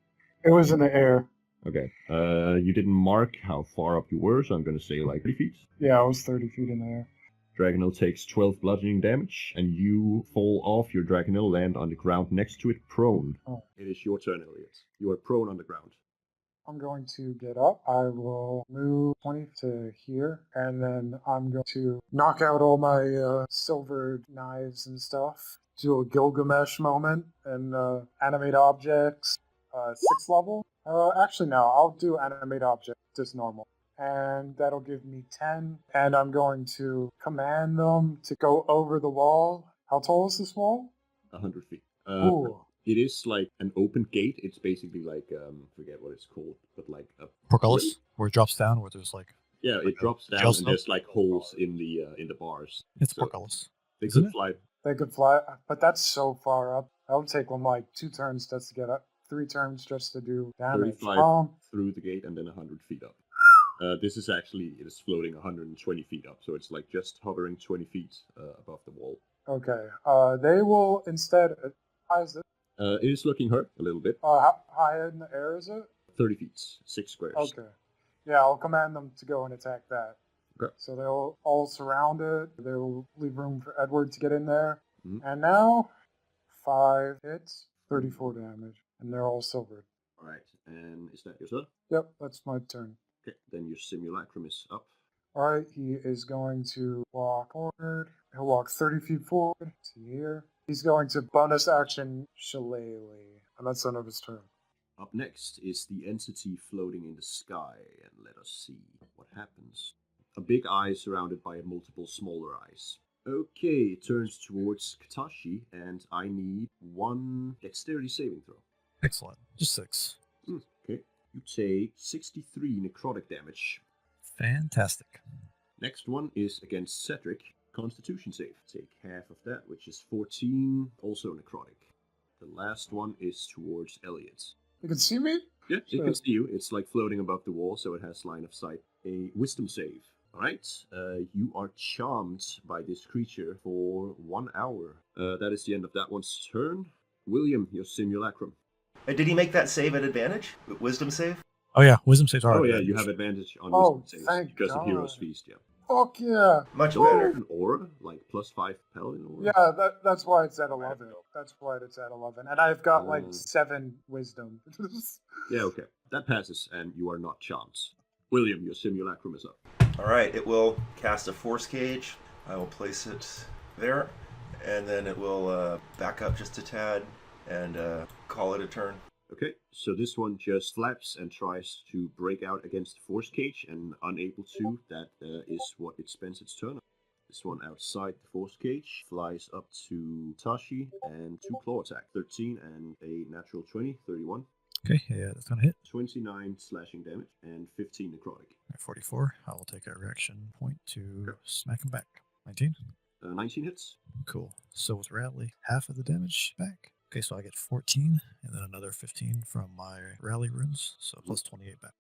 Speaker 5: It was in the air.
Speaker 2: Okay. You didn't mark how far up you were, so I'm going to say like 30 feet.
Speaker 5: Yeah, I was 30 feet in the air.
Speaker 2: Dragonel takes 12 bludgeoning damage, and you fall off your Dragonel, land on the ground next to it, prone.
Speaker 5: Oh.
Speaker 2: It is your turn, Elliot. You are prone on the ground.
Speaker 5: I'm going to get up. I will move 20 to here, and then I'm going to knock out all my silver knives and stuff. Do a Gilgamesh moment and animate objects, 6th level. Actually, no, I'll do animate objects just normal. And that'll give me 10. And I'm going to command them to go over the wall. How tall is this wall?
Speaker 2: 100 feet.
Speaker 5: Ooh.
Speaker 2: It is like an open gate. It's basically like, forget what it's called, but like a...
Speaker 3: Portcullis, where it drops down, where there's like...
Speaker 2: Yeah, it drops down
Speaker 3: Jail
Speaker 2: and there's like holes in the bars.
Speaker 3: It's
Speaker 2: So
Speaker 3: portcullis.
Speaker 2: They
Speaker 3: Isn't
Speaker 2: could
Speaker 3: it?
Speaker 2: fly.
Speaker 5: They could fly, but that's so far up. That would take them like 2 turns just to get up, 3 turns just to do damage.
Speaker 2: 35 through the gate and then 100 feet up. This is actually, it is floating 120 feet up, so it's like just hovering 20 feet above the wall.
Speaker 5: Okay. They will instead. How is it?
Speaker 2: It is looking hurt a little bit.
Speaker 5: How high in the air is it?
Speaker 2: 30 feet, 6 squares.
Speaker 5: Okay. Yeah, I'll command them to go and attack that.
Speaker 2: Okay.
Speaker 5: So they'll all surround it. They'll leave room for Edward to get in there.
Speaker 2: Mhm.
Speaker 5: And now, 5 hits, 34 damage, and they're all silvered.
Speaker 2: Alright, and is that your turn?
Speaker 5: Yep, that's my turn.
Speaker 2: Okay, then your simulacrum is up.
Speaker 5: Alright, he is going to walk forward. He'll walk 30 feet forward to here. He's going to bonus action Shillelagh, and that's the end of his turn.
Speaker 2: Up next is the entity floating in the sky, and let us see what happens. A big eye surrounded by multiple smaller eyes. Okay, it turns towards Katashi, and I need one dexterity saving throw.
Speaker 3: Excellent. Just 6.
Speaker 2: Okay. You take 63 necrotic damage.
Speaker 3: Fantastic.
Speaker 2: Next one is against Cedric. Constitution save. Take half of that, which is 14, also necrotic. The last one is towards Elliot.
Speaker 5: You can see me?
Speaker 2: Yeah, it
Speaker 5: Sure.
Speaker 2: can see you. It's like floating above the wall, so it has line of sight. A wisdom save. Alright, you are charmed by this creature for 1 hour. That is the end of that one's turn. William, your simulacrum.
Speaker 1: Did he make that save at advantage? Wisdom save?
Speaker 3: Oh yeah, wisdom saves are.
Speaker 2: Oh yeah,
Speaker 3: advantage.
Speaker 2: you have advantage on
Speaker 5: Oh,
Speaker 2: wisdom saves
Speaker 5: thank
Speaker 2: because of
Speaker 5: God.
Speaker 2: Hero's Feast, yeah.
Speaker 5: Fuck yeah.
Speaker 1: Much
Speaker 5: Woo!
Speaker 1: better.
Speaker 2: An aura, like +5 paladin aura.
Speaker 5: Yeah, that's why it's at 11. That's why it's at 11. And I've got like
Speaker 2: Oh.
Speaker 5: 7 wisdom.
Speaker 2: Yeah, okay. That passes, and you are not charmed. William, your simulacrum is up.
Speaker 1: All right, it will cast a force cage. I will place it there, and then it will back up just a tad and call it a turn.
Speaker 2: Okay, so this one just flaps and tries to break out against the force cage, and unable to. That is what it spends its turn on. This one outside the force cage flies up to Tashi and 2 claw attack. 13 and a natural 20, 31.
Speaker 3: Okay, yeah, that's gonna hit.
Speaker 2: 29 slashing damage and 15 necrotic.
Speaker 3: At 44, I will take a reaction point to smack him back. 19.
Speaker 2: 19 hits.
Speaker 3: Cool. So with Rally, half of the damage back. Okay, so I get 14, and then another 15 from my Rally runes, so plus 28 back.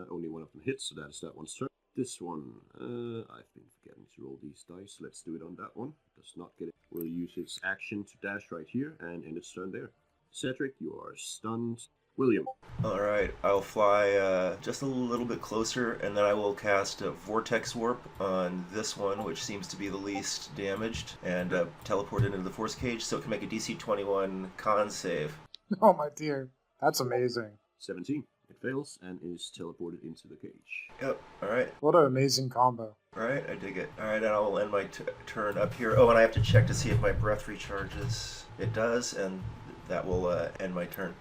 Speaker 2: Only one of them hits, so that is that one's turn. This one, I've been forgetting to roll these dice. Let's do it on that one. Does not get it. Will use its action to dash right here and end its turn there. Cedric, you are stunned. William.
Speaker 1: All right, I'll fly just a little bit closer, and then I will cast a Vortex Warp on this one, which seems to be the least damaged, and teleport it into the force cage so it can make a DC 21 con save.
Speaker 5: Oh my dear. That's amazing.
Speaker 2: 17. It fails and is teleported into the cage.
Speaker 1: Yep, all right.
Speaker 5: What an amazing combo.
Speaker 1: All right, I dig it. All right, and I will end my turn up here. Oh, and I have to check to see if my breath recharges. It does, and that will end my turn.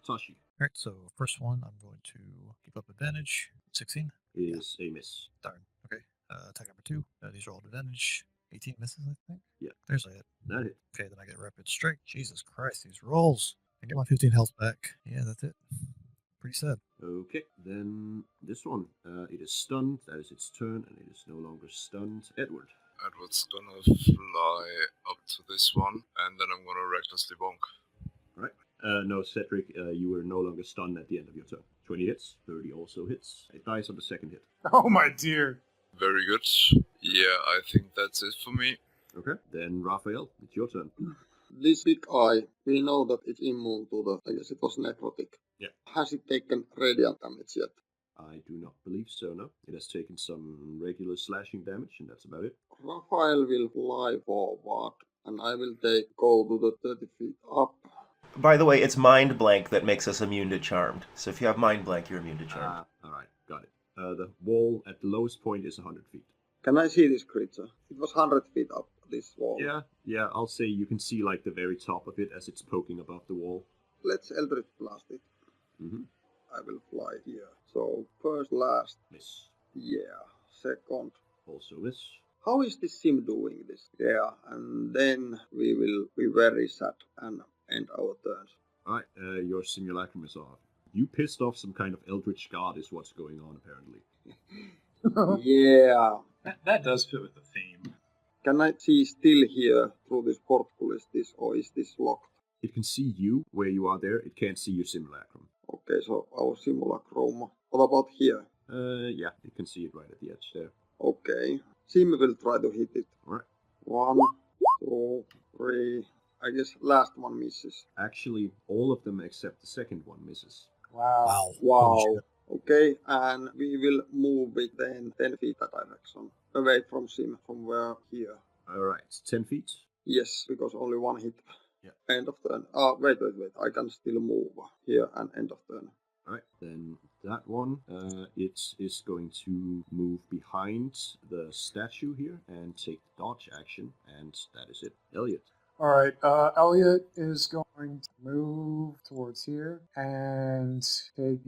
Speaker 2: Tashi
Speaker 3: Alright, so first one, I'm going to keep up advantage. 16.
Speaker 2: is a miss.
Speaker 3: Darn. Okay. Attack number 2. These are all advantage. 18 misses, I think.
Speaker 2: Yeah.
Speaker 3: There's a hit.
Speaker 2: That hit.
Speaker 3: Okay, then I get rapid strike. Jesus Christ, these rolls. I get my 15 health back. Yeah, that's it. Pretty sad.
Speaker 2: Okay, then this one. It is stunned. That is its turn, and it is no longer stunned. Edward.
Speaker 6: Edward's gonna fly up to this one, and then I'm gonna recklessly bonk.
Speaker 2: Right. No, Cedric, you were no longer stunned at the end of your turn. 20 hits. 30 also hits. It dies on the second hit.
Speaker 5: Oh my dear.
Speaker 6: Very good. Yeah, I think that's it for me.
Speaker 2: Okay. Then Raphael, it's your turn.
Speaker 7: This big eye, we know that it's immune to the, I guess it was necrotic.
Speaker 2: Yeah.
Speaker 7: Has it taken radiant damage yet?
Speaker 2: I do not believe so, no. It has taken some regular slashing damage, and that's about it.
Speaker 7: Raphael will fly forward, and I will go to the 30 feet up.
Speaker 1: By the way, it's Mind Blank that makes us immune to Charmed. So if you have Mind Blank, you're immune to Charmed.
Speaker 2: Alright, got it. The wall at the lowest point is 100 feet.
Speaker 7: Can I see this creature? It was 100 feet up this wall.
Speaker 2: Yeah, I'll say you can see like the very top of it as it's poking above the wall.
Speaker 7: Let's Eldritch Blast it.
Speaker 2: Mm-hmm.
Speaker 7: I will fly here. So first, last.
Speaker 2: Miss.
Speaker 7: Yeah. Second.
Speaker 2: Also miss.
Speaker 7: How is this sim doing this? Yeah, and then we will be very sad and end our turns.
Speaker 2: Alright, your simulacrum is off. You pissed off some kind of eldritch god is what's going on, apparently.
Speaker 7: Yeah.
Speaker 4: That does fit with the theme.
Speaker 7: Can I see still here through this portal? Is this, or is this locked?
Speaker 2: It can see you where you are there. It can't see your simulacrum.
Speaker 7: Okay, so our simulacrum. What about here?
Speaker 2: Yeah, it can see it right at the edge there.
Speaker 7: Okay. Sim will try to hit it.
Speaker 2: Alright.
Speaker 7: 1, 2, 3. I guess last one misses.
Speaker 2: Actually, all of them except the second one misses.
Speaker 5: Wow.
Speaker 7: Wow.
Speaker 3: Holy shit.
Speaker 7: Okay, and we will move it then 10 feet that direction. Away from Sim, from where here.
Speaker 2: Alright, 10 feet.
Speaker 7: Yes, because only one hit.
Speaker 2: Yeah.
Speaker 7: End of turn. Wait. I can still move here and end of turn.
Speaker 2: Alright, then that one, it is going to move behind the statue here and take the dodge action, and that is it. Elliot.
Speaker 5: All right. Elliot is going to move towards here and take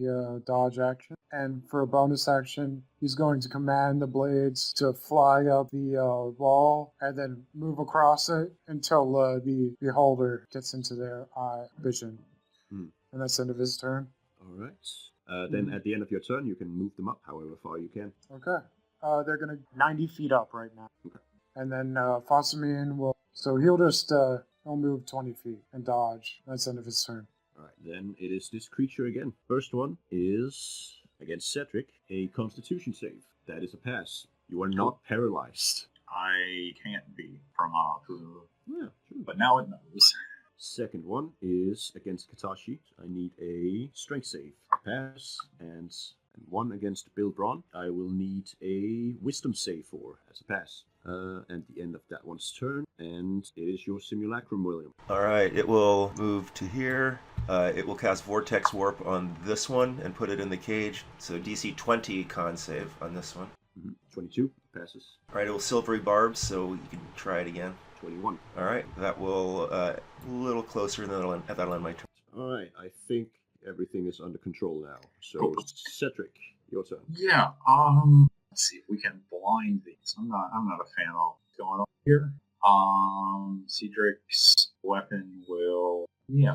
Speaker 5: dodge action. And for a bonus action, he's going to command the blades to fly up the wall and then move across it until the beholder gets into their eye vision.
Speaker 2: Hmm.
Speaker 5: And that's the end of his turn.
Speaker 2: All right. Then at the end of your turn, you can move them up however far you can.
Speaker 5: Okay. They're going to 90 feet up right now.
Speaker 2: Okay.
Speaker 5: And then Fossamian will... So he'll just... he'll move 20 feet and dodge. That's the end of his turn.
Speaker 2: All right. Then it is this creature again. First one is against Cedric, a Constitution save. That is a pass. You are not paralyzed.
Speaker 4: I can't be from
Speaker 2: Yeah, true.
Speaker 4: but now it knows.
Speaker 2: Second one is against Katashi. I need a strength save. Pass. And one against Bill Braun. I will need a wisdom save for as a pass. And the end of that one's turn. And it is your simulacrum, William.
Speaker 1: All right, it will move to here. It will cast Vortex Warp on this one and put it in the cage. So DC 20 con save on this one.
Speaker 2: 22 passes.
Speaker 1: All right, it will Silvery Barbs, so you can try it again.
Speaker 2: 21.
Speaker 1: All right, that will a little closer, and that'll end my turn.
Speaker 2: All right, I think everything is under control now. So,
Speaker 4: Cool.
Speaker 2: Cedric, your turn.
Speaker 4: Yeah. Let's see if we can blind these. I'm not a fan of what's going on here. Cedric's weapon will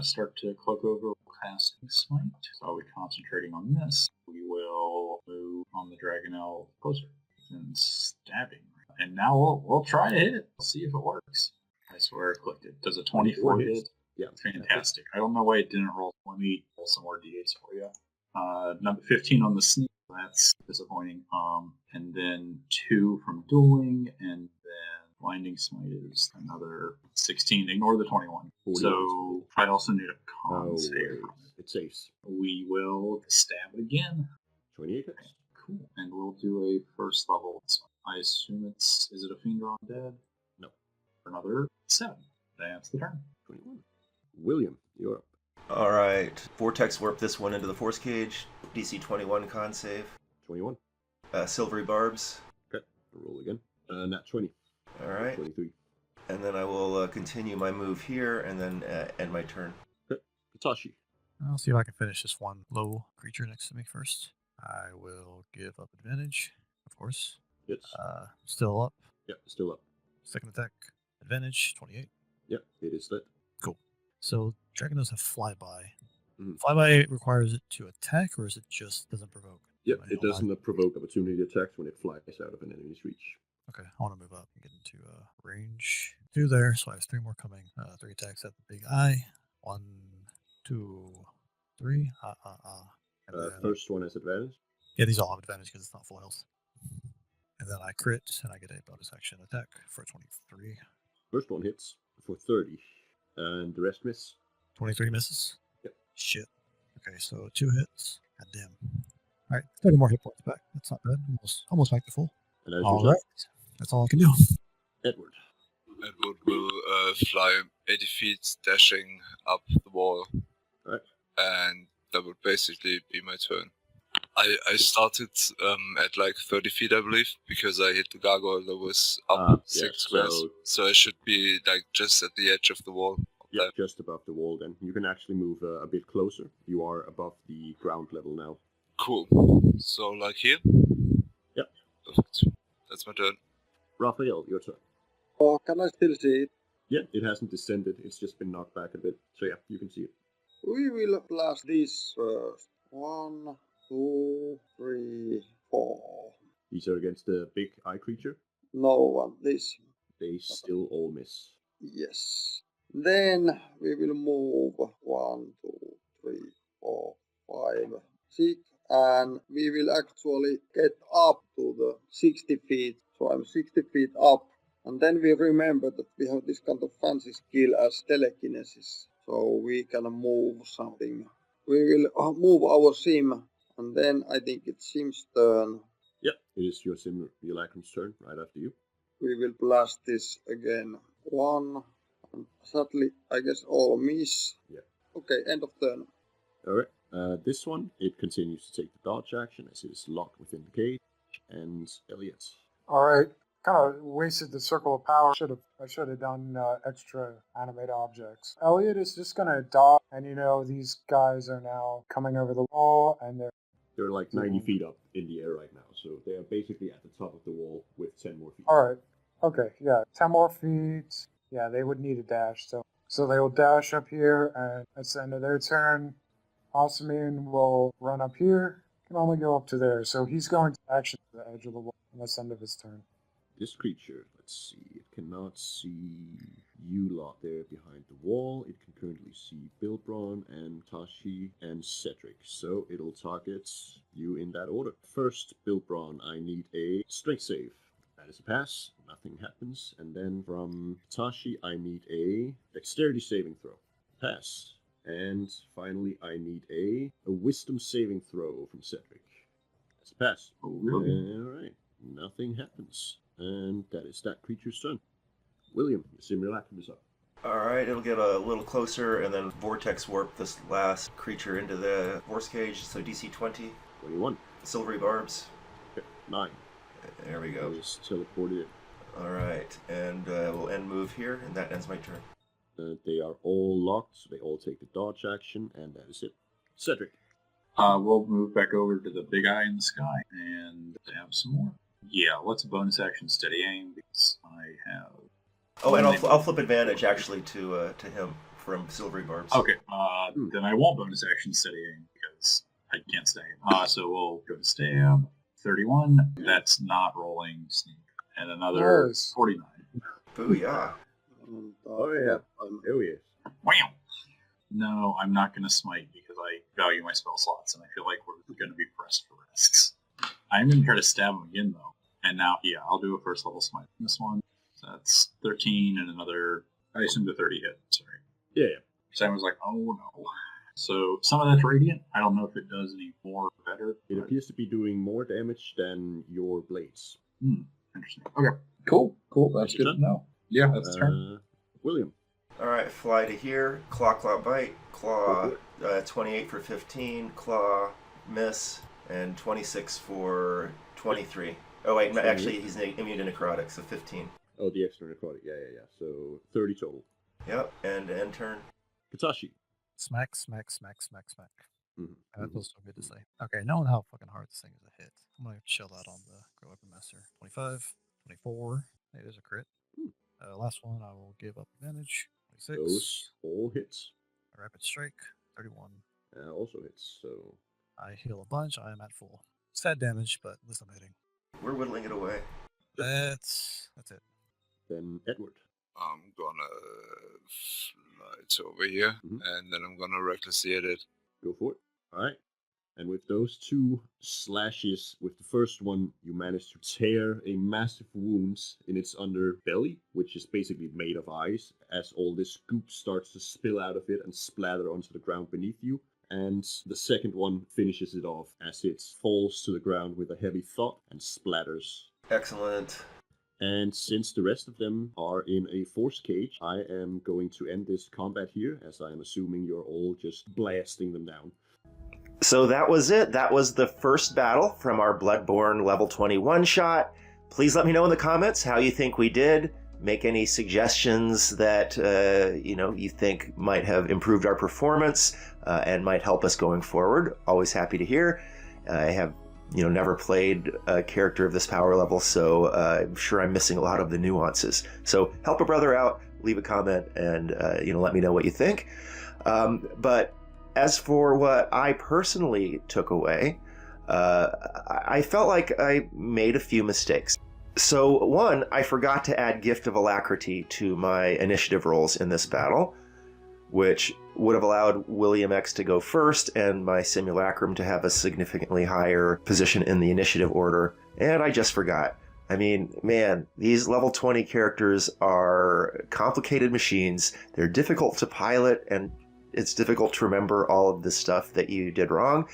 Speaker 4: start to cloak over casting smite. So I'll be concentrating on this. We will move on the Dragonelle closer and stabbing. And now we'll try to hit it. We'll see if it works. I swear it clicked it. Does a 24 hit?
Speaker 2: Yeah.
Speaker 4: Fantastic. I don't know why it didn't roll. Let me roll some more d8s for you. Number 15 on the sneak. That's disappointing. And then 2 from dueling, and then blinding smite is another 16. Ignore the 21.
Speaker 2: 41.
Speaker 4: So I also need a con save.
Speaker 2: wait. It saves.
Speaker 4: We will stab it again.
Speaker 2: 28 hits.
Speaker 4: Cool. And we'll do a first level. I assume is it a fiend or undead?
Speaker 2: No.
Speaker 4: Another 7. That's the turn.
Speaker 2: 21. William, you're up.
Speaker 1: All right, Vortex Warp this one into the Force Cage. DC 21 con save.
Speaker 2: 21.
Speaker 1: Silvery Barbs.
Speaker 2: Okay, roll again. Nat 20.
Speaker 1: All right,
Speaker 2: 23.
Speaker 1: and then I will continue my move here and then end my turn.
Speaker 2: Okay, Katashi.
Speaker 3: I'll see if I can finish this one low creature next to me first. I will give up advantage, of course.
Speaker 2: Hits.
Speaker 3: Still up.
Speaker 2: Yep, still up.
Speaker 3: Second attack, advantage, 28.
Speaker 2: Yep, it is lit.
Speaker 3: Cool. So Dragon does have flyby.
Speaker 2: Mhm.
Speaker 3: Flyby requires it to attack, or is it just doesn't provoke?
Speaker 2: Yep,
Speaker 3: Am I
Speaker 2: it
Speaker 3: alive?
Speaker 2: doesn't provoke opportunity attacks when it flies out of an enemy's reach.
Speaker 3: Okay, I want to move up and get into range 2 there, so I have 3 more coming. 3 attacks at the big eye. 1, 2, 3. And then,
Speaker 2: First one has advantage.
Speaker 3: yeah, these all have advantage because it's not full health. And then I crit, and I get a bonus action attack for 23.
Speaker 2: First one hits for 30. And the rest miss.
Speaker 3: 23 misses?
Speaker 2: Yep.
Speaker 3: Shit. Okay, so 2 hits. God damn. Alright, 30 more hit points back. That's not bad. Almost back to full.
Speaker 2: And as
Speaker 3: All
Speaker 2: you
Speaker 3: right. That's all I can do.
Speaker 2: Edward.
Speaker 6: Edward will fly 80 feet, dashing up the wall.
Speaker 2: Right.
Speaker 6: And that would basically be my turn. I started at like 30 feet, I believe, because I hit the gargoyle that was up 6 squares. So I should be like just at the edge of the wall.
Speaker 2: Yeah, just above the wall then. You can actually move a bit closer. You are above the ground level now.
Speaker 6: Cool. So like here?
Speaker 2: Yep.
Speaker 6: Perfect. That's my turn.
Speaker 2: Raphael, your turn.
Speaker 7: Oh, can I still see it?
Speaker 2: Yeah, it hasn't descended. It's just been knocked back a bit. So yeah, you can see it.
Speaker 7: We will blast this first. 1, 2, 3, 4.
Speaker 2: These are against the big eye creature.
Speaker 7: No one. This.
Speaker 2: They still all miss.
Speaker 7: Yes. Then we will move 1, 2, 3, 4, 5, 6. And we will actually get up to the 60 feet. So I'm 60 feet up. And then we remember that we have this kind of fancy skill as telekinesis. So we can move something. We will move our sim. And then I think it's Sim's turn.
Speaker 2: Yep, it is your simulacrum's turn right after you.
Speaker 7: We will blast this again. 1. And sadly, I guess all miss.
Speaker 2: Yeah.
Speaker 7: Okay, end of turn.
Speaker 2: Alright, this one, it continues to take the dodge action as it is locked within the cage. And Elliot.
Speaker 5: All right. kind of wasted the circle of power. I should have done extra animate objects. Elliot is just gonna dodge, and these guys are now coming over the wall, and
Speaker 2: They're like 90 feet up in the air right now, so they are basically at the top of the wall with 10 more feet.
Speaker 5: all right. Okay, yeah, 10 more feet. Yeah, they would need a dash, so they will dash up here, and at the end of their turn, Osmian will run up here. Can only go up to there, so he's going to action to the edge of the wall on the end of his turn.
Speaker 2: This creature, let's see, it cannot see you lot there behind the wall. It can currently see Bilbron and Tashi and Cedric, so it'll target you in that order. First, Bilbron, I need a strength save. That is a pass, nothing happens. And then from Tashi, I need a dexterity saving throw. Pass. And finally, I need a wisdom saving throw from Cedric. That's a pass.
Speaker 4: Oh, really?
Speaker 2: Alright, nothing happens. And that is that creature's turn. William, the simulacrum is up.
Speaker 1: Alright, it'll get a little closer and then vortex warp this last creature into the force cage, so DC 20.
Speaker 2: 21.
Speaker 1: Silvery barbs.
Speaker 2: Okay, 9.
Speaker 1: There we go.
Speaker 2: Just teleported in.
Speaker 1: Alright, and we'll end move here, and that ends my turn.
Speaker 2: They are all locked, so they all take the dodge action, and that is it. Cedric.
Speaker 4: We'll move back over to the big eye in the sky and have some more. Yeah, let's bonus action steady aim because I have.
Speaker 1: Oh, and I'll flip advantage actually to him from silvery barbs.
Speaker 4: Okay, then I won't bonus action steady aim because I can't stay. So we'll go to stab 31. That's not rolling sneak, and another
Speaker 5: Nice.
Speaker 4: 49.
Speaker 1: Booyah.
Speaker 2: Oh, yeah. Oh, yes.
Speaker 4: Wow. No, I'm not going to smite because I value my spell slots, and I feel like we're going to be pressed for risks. I'm going to try to stab him again, though. And now, yeah, I'll do a first level smite on this one. So that's 13 and another, I assumed a 30 hit. Sorry.
Speaker 2: Yeah.
Speaker 4: Sam was like, oh no. So some of that's radiant. I don't know if it does any more or better.
Speaker 2: It
Speaker 4: but-
Speaker 2: appears to be doing more damage than your blades.
Speaker 4: Interesting. Okay. Cool. That's good to know. Yeah, that's the turn.
Speaker 2: William.
Speaker 1: Alright, fly to here. Claw, bite. Claw, 28 for 15. Claw, miss. And 26 for 23. Oh, wait, no, actually, he's immune to necrotic, so 15.
Speaker 2: Oh, the extra necrotic. Yeah. So 30 total.
Speaker 1: Yep, and end turn.
Speaker 2: Katashi.
Speaker 3: Smack.
Speaker 2: Mm-hmm.
Speaker 3: That feels so good to say. Okay, knowing how fucking hard this thing is to hit, I'm going to chill out on the Great Weapon Master. 25, 24. Hey, there's a crit. Last one, I will give up advantage. 26.
Speaker 2: Those all hits.
Speaker 3: Rapid Strike. 31.
Speaker 2: Also hits, so...
Speaker 3: I heal a bunch. I am at full. Stat damage, but at least I'm hitting.
Speaker 1: We're whittling it away.
Speaker 3: That's it.
Speaker 2: Then Edward.
Speaker 6: I'm gonna slide over here, and then I'm gonna recklessly hit it.
Speaker 2: Go for it. Alright. And with those two slashes, with the first one, you manage to tear a massive wound in its underbelly, which is basically made of ice, as all this goop starts to spill out of it and splatter onto the ground beneath you. And the second one finishes it off as it falls to the ground with a heavy thud and splatters.
Speaker 1: Excellent.
Speaker 2: And since the rest of them are in a force cage, I am going to end this combat here, as I am assuming you're all just blasting them down.
Speaker 1: So that was it. That was the first battle from our Bloodborne level 21 shot. Please let me know in the comments how you think we did. Make any suggestions that you think might have improved our performance and might help us going forward. Always happy to hear. I have never played a character of this power level, so I'm sure I'm missing a lot of the nuances. So help a brother out, leave a comment, and let me know what you think. But as for what I personally took away, I felt like I made a few mistakes. So one, I forgot to add Gift of Alacrity to my initiative rolls in this battle, which would have allowed William X to go first and my simulacrum to have a significantly higher position in the initiative order, and I just forgot. I mean, man, these level 20 characters are complicated machines. They're difficult to pilot, and it's difficult to remember all of the stuff that you did wrong.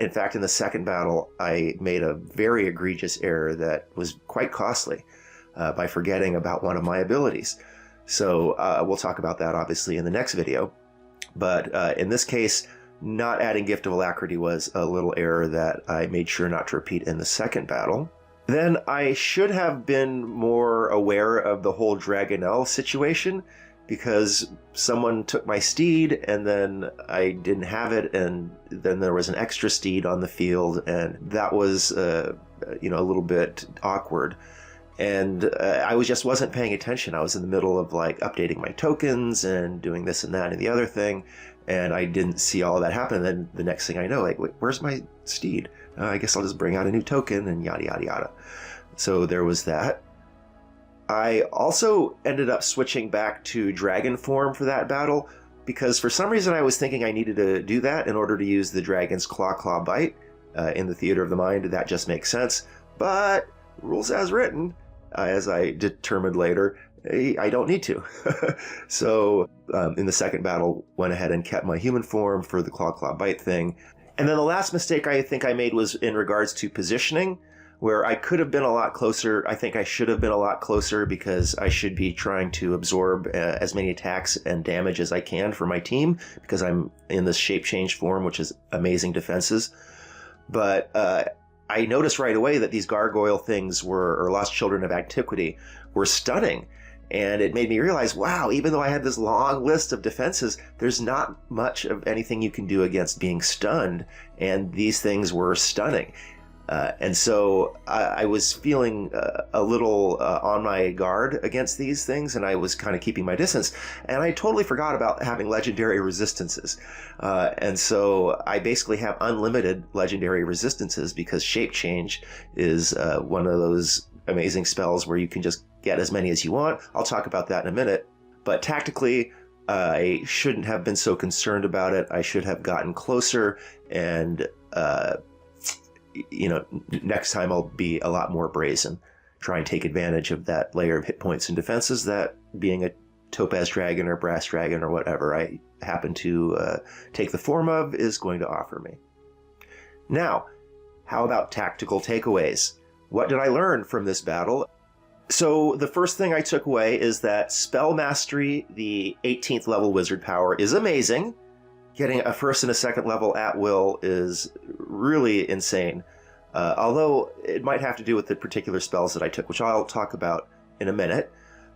Speaker 1: In fact, in the second battle, I made a very egregious error that was quite costly by forgetting about one of my abilities. So we'll talk about that, obviously, in the next video. But in this case, not adding Gift of Alacrity was a little error that I made sure not to repeat in the second battle. Then I should have been more aware of the whole Dragonelle situation, because someone took my steed and then I didn't have it, and then there was an extra steed on the field, and that was a little bit awkward. And I wasn't paying attention. I was in the middle of like updating my tokens and doing this and that and the other thing, and I didn't see all of that happen. And then the next thing I know, like, wait, where's my steed? I guess I'll just bring out a new token and yada yada yada. So there was that. I also ended up switching back to dragon form for that battle, because for some reason I was thinking I needed to do that in order to use the dragon's claw bite in the theater of the mind. That just makes sense. But rules as written, as I determined later, I don't need to. So in the second battle, went ahead and kept my human form for the claw bite thing. And then the last mistake I think I made was in regards to positioning, where I could have been a lot closer. I think I should have been a lot closer, because I should be trying to absorb as many attacks and damage as I can for my team, because I'm in this shape change form, which is amazing defenses. But I noticed right away that these gargoyle things or Lost Children of Antiquity, were stunning. And it made me realize, wow, even though I had this long list of defenses, there's not much of anything you can do against being stunned. And these things were stunning. And so I was feeling a little on my guard against these things, and I was kind of keeping my distance. And I totally forgot about having legendary resistances. And so I basically have unlimited legendary resistances, because Shape Change is one of those amazing spells where you can just get as many as you want. I'll talk about that in a minute. But tactically, I shouldn't have been so concerned about it. I should have gotten closer, and next time I'll be a lot more brazen, try and take advantage of that layer of hit points and defenses that being a topaz dragon or brass dragon or whatever I happen to take the form of is going to offer me. Now, how about tactical takeaways? What did I learn from this battle? So the first thing I took away is that Spell Mastery, the 18th level wizard power, is amazing. Getting a first and a second level at will is really insane. Although it might have to do with the particular spells that I took, which I'll talk about in a minute.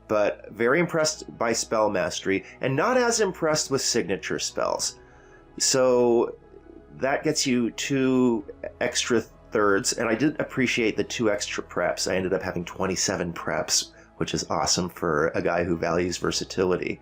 Speaker 1: But very impressed by Spell Mastery, and not as impressed with signature spells. So that gets you 2 extra thirds, and I did appreciate the 2 extra preps. I ended up having 27 preps, which is awesome for a guy who values versatility.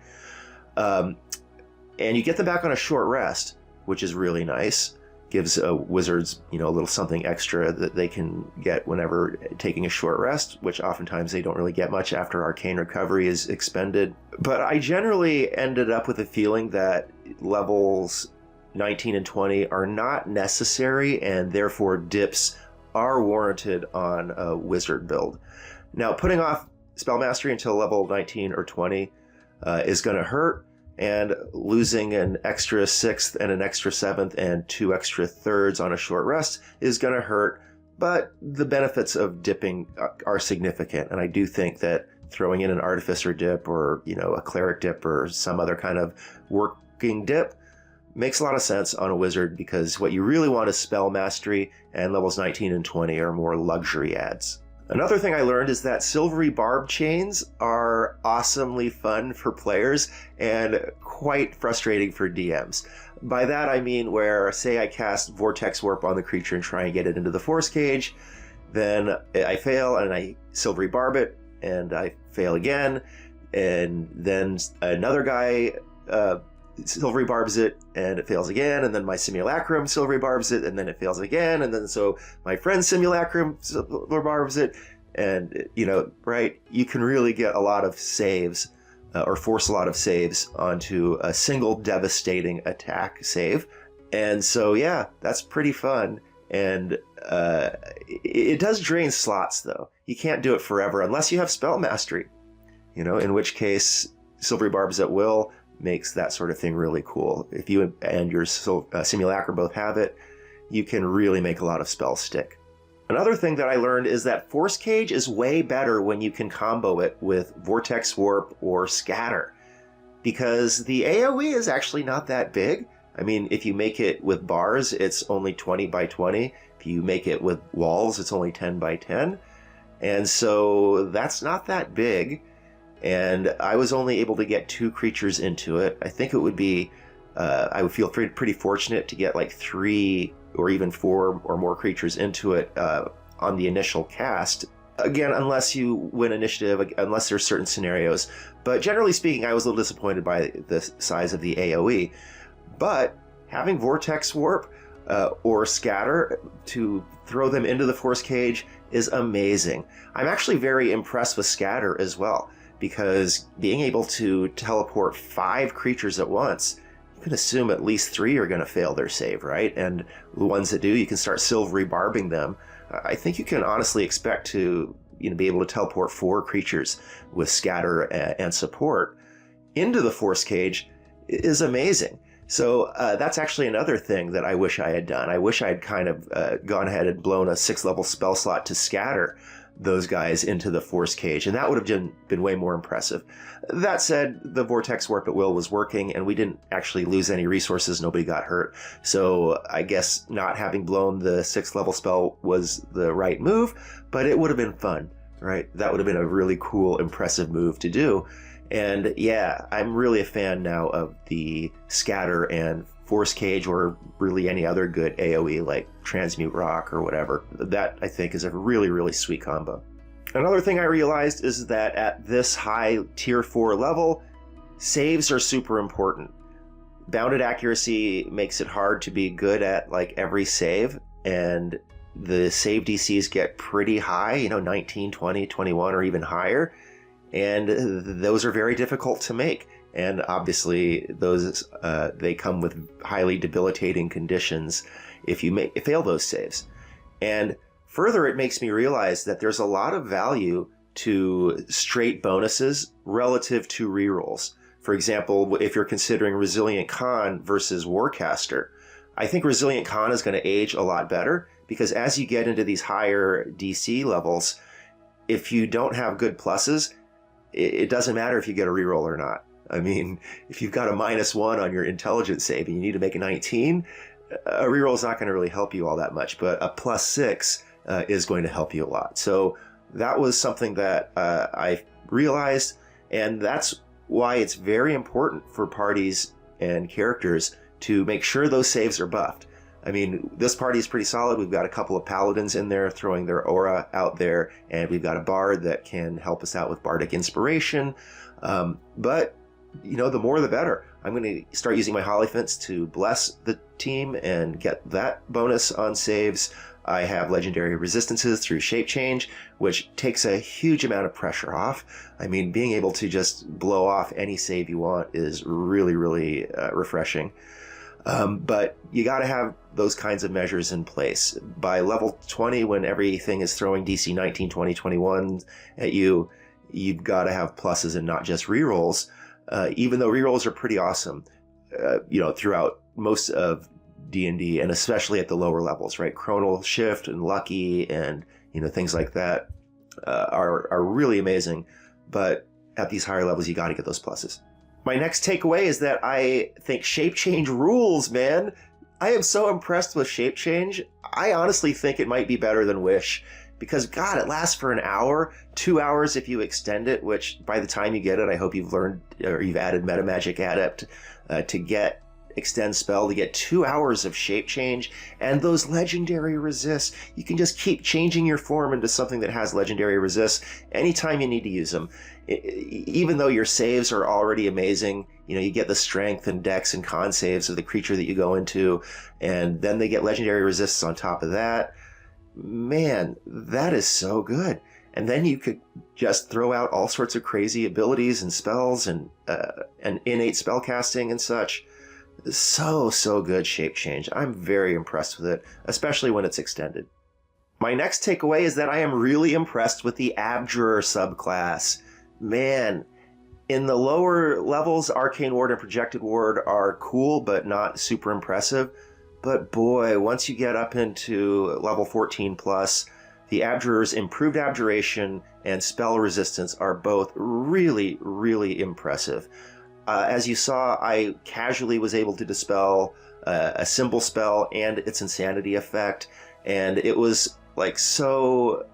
Speaker 1: And you get them back on a short rest, which is really nice. Gives wizards, a little something extra that they can get whenever taking a short rest, which oftentimes they don't really get much after arcane recovery is expended. But I generally ended up with a feeling that levels 19 and 20 are not necessary, and therefore dips are warranted on a wizard build. Now, putting off Spell Mastery until level 19 or 20 is going to hurt, and losing an extra 6th and an extra 7th and 2 extra thirds on a short rest is going to hurt, but the benefits of dipping are significant. And I do think that throwing in an Artificer dip or, a Cleric dip or some other kind of working dip makes a lot of sense on a wizard, because what you really want is Spell Mastery, and levels 19 and 20 are more luxury adds. Another thing I learned is that silvery barb chains are awesomely fun for players and quite frustrating for DMs. By that I mean where, say I cast Vortex Warp on the creature and try and get it into the Force Cage, then I fail and I silvery barb it, and I fail again, and then another guy silvery barbs it and it fails again, and then my simulacrum silvery barbs it and then it fails again, and then so my friend simulacrum silvery barbs it, and right, you can really get a lot of saves or force a lot of saves onto a single devastating attack save. And so yeah, that's pretty fun. And it does drain slots though. You can't do it forever unless you have Spell Mastery, in which case silvery barbs at will makes that sort of thing really cool. If you and your simulacrum both have it, you can really make a lot of spells stick. Another thing that I learned is that Force Cage is way better when you can combo it with Vortex Warp or Scatter, because the AoE is actually not that big. I mean, if you make it with bars, it's only 20 by 20. If you make it with walls, it's only 10 by 10. And so that's not that big. And I was only able to get 2 creatures into it. I think it would be, I would feel pretty fortunate to get like 3 or even 4 or more creatures into it on the initial cast. Again, unless you win initiative, unless there's certain scenarios. But generally speaking, I was a little disappointed by the size of the AoE. But having Vortex Warp or Scatter to throw them into the Force Cage is amazing. I'm actually very impressed with Scatter as well, because being able to teleport 5 creatures at once, you can assume at least 3 are going to fail their save, right? And the ones that do, you can start silvery barbing them. I think you can honestly expect to be able to teleport 4 creatures with Scatter and Support into the Force Cage is amazing. So that's actually another thing that I wish I had done. I wish I had kind of gone ahead and blown a 6th level spell slot to scatter those guys into the Force Cage, and that would have been way more impressive. That said, the Vortex Warp at Will was working, and we didn't actually lose any resources. Nobody got hurt. So I guess not having blown the 6th level spell was the right move, but it would have been fun, right? That would have been a really cool, impressive move to do. And yeah, I'm really a fan now of the Scatter and Force Cage, or really any other good AoE like Transmute Rock or whatever. That, I think, is a really, really sweet combo. Another thing I realized is that at this high tier 4 level, saves are super important. Bounded accuracy makes it hard to be good at like every save, and the save DCs get pretty high, 19, 20, 21, or even higher. And those are very difficult to make. And obviously, those they come with highly debilitating conditions if you fail those saves. And further, it makes me realize that there's a lot of value to straight bonuses relative to rerolls. For example, if you're considering Resilient Con versus Warcaster, I think Resilient Con is going to age a lot better, because as you get into these higher DC levels, if you don't have good pluses, it doesn't matter if you get a reroll or not. I mean, if you've got a -1 on your intelligence save and you need to make a 19, a reroll is not going to really help you all that much, but a +6 is going to help you a lot. So that was something that I realized, and that's why it's very important for parties and characters to make sure those saves are buffed. I mean, this party is pretty solid. We've got a couple of paladins in there throwing their aura out there, and we've got a bard that can help us out with bardic inspiration. But, the more the better. I'm going to start using my Holophants to bless the team and get that bonus on saves. I have legendary resistances through Shape Change, which takes a huge amount of pressure off. I mean, being able to just blow off any save you want is really, really refreshing. But you got to have those kinds of measures in place. By level 20, when everything is throwing DC 19, 20, 21 at you, you've got to have pluses and not just rerolls. Even though rerolls are pretty awesome, throughout most of D&D, and especially at the lower levels, right? Chronal Shift and Lucky and, things like that are really amazing. But at these higher levels, you got to get those pluses. My next takeaway is that I think Shape Change rules, man. I am so impressed with Shape Change. I honestly think it might be better than Wish, because, God, it lasts for an hour, 2 hours if you extend it, which by the time you get it, I hope you've learned, or you've added Metamagic Adept to get Extend Spell, to get 2 hours of Shape Change, and those legendary resists. You can just keep changing your form into something that has legendary resists anytime you need to use them. Even though your saves are already amazing, you get the strength and dex and con saves of the creature that you go into, and then they get legendary resists on top of that. Man, that is so good. And then you could just throw out all sorts of crazy abilities and spells and innate spell casting and such. So good, Shape Change. I'm very impressed with it, especially when it's extended. My next takeaway is that I am really impressed with the Abjurer subclass. Man, in the lower levels, Arcane Ward and Projected Ward are cool, but not super impressive. But boy, once you get up into level 14 plus, the Abjurer's improved abjuration and spell resistance are both really, really impressive. As you saw, I casually was able to dispel a symbol spell and its insanity effect, and it was like so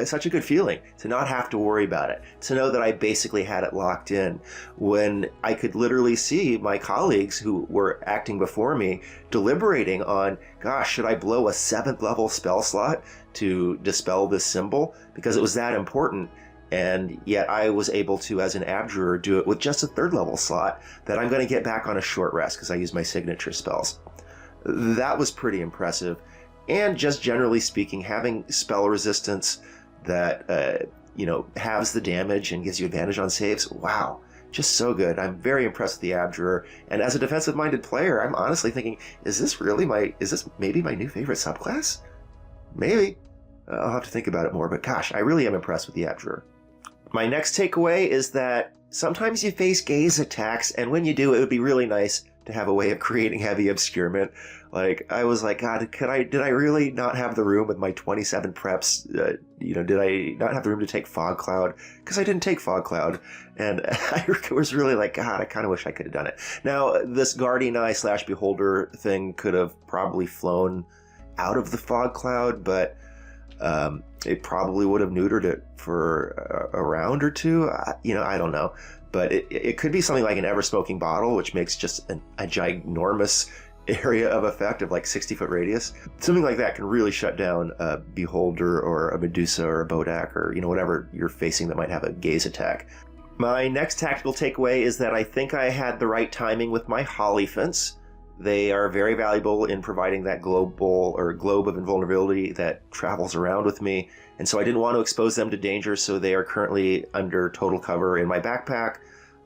Speaker 1: such a good feeling to not have to worry about it, to know that I basically had it locked in, when I could literally see my colleagues who were acting before me deliberating on, gosh, should I blow a 7th level spell slot to dispel this symbol? Because it was that important. And yet I was able to, as an abjurer, do it with just a 3rd level slot that I'm going to get back on a short rest because I use my signature spells. That was pretty impressive. And just generally speaking, having spell resistance that, halves the damage and gives you advantage on saves, wow, just so good. I'm very impressed with the abjurer. And as a defensive-minded player, I'm honestly thinking, is this maybe my new favorite subclass? Maybe. I'll have to think about it more, but gosh, I really am impressed with the abjurer. My next takeaway is that sometimes you face gaze attacks, and when you do, it would be really nice to have a way of creating heavy obscurement. Like, I was like, God, did I really not have the room with my 27 preps? Did I not have the room to take Fog Cloud? Because I didn't take Fog Cloud. And I was really like, God, I kind of wish I could have done it. Now, this Guardian Eye / Beholder thing could have probably flown out of the Fog Cloud, but it probably would have neutered it for a round or two. I don't know. But it could be something like an ever-smoking bottle, which makes just a ginormous area of effect of like 60-foot radius. Something like that can really shut down a Beholder or a Medusa or a Bodak or, whatever you're facing that might have a gaze attack. My next tactical takeaway is that I think I had the right timing with my Hollyphants. They are very valuable in providing that globe of invulnerability that travels around with me. And so I didn't want to expose them to danger, so they are currently under total cover in my backpack.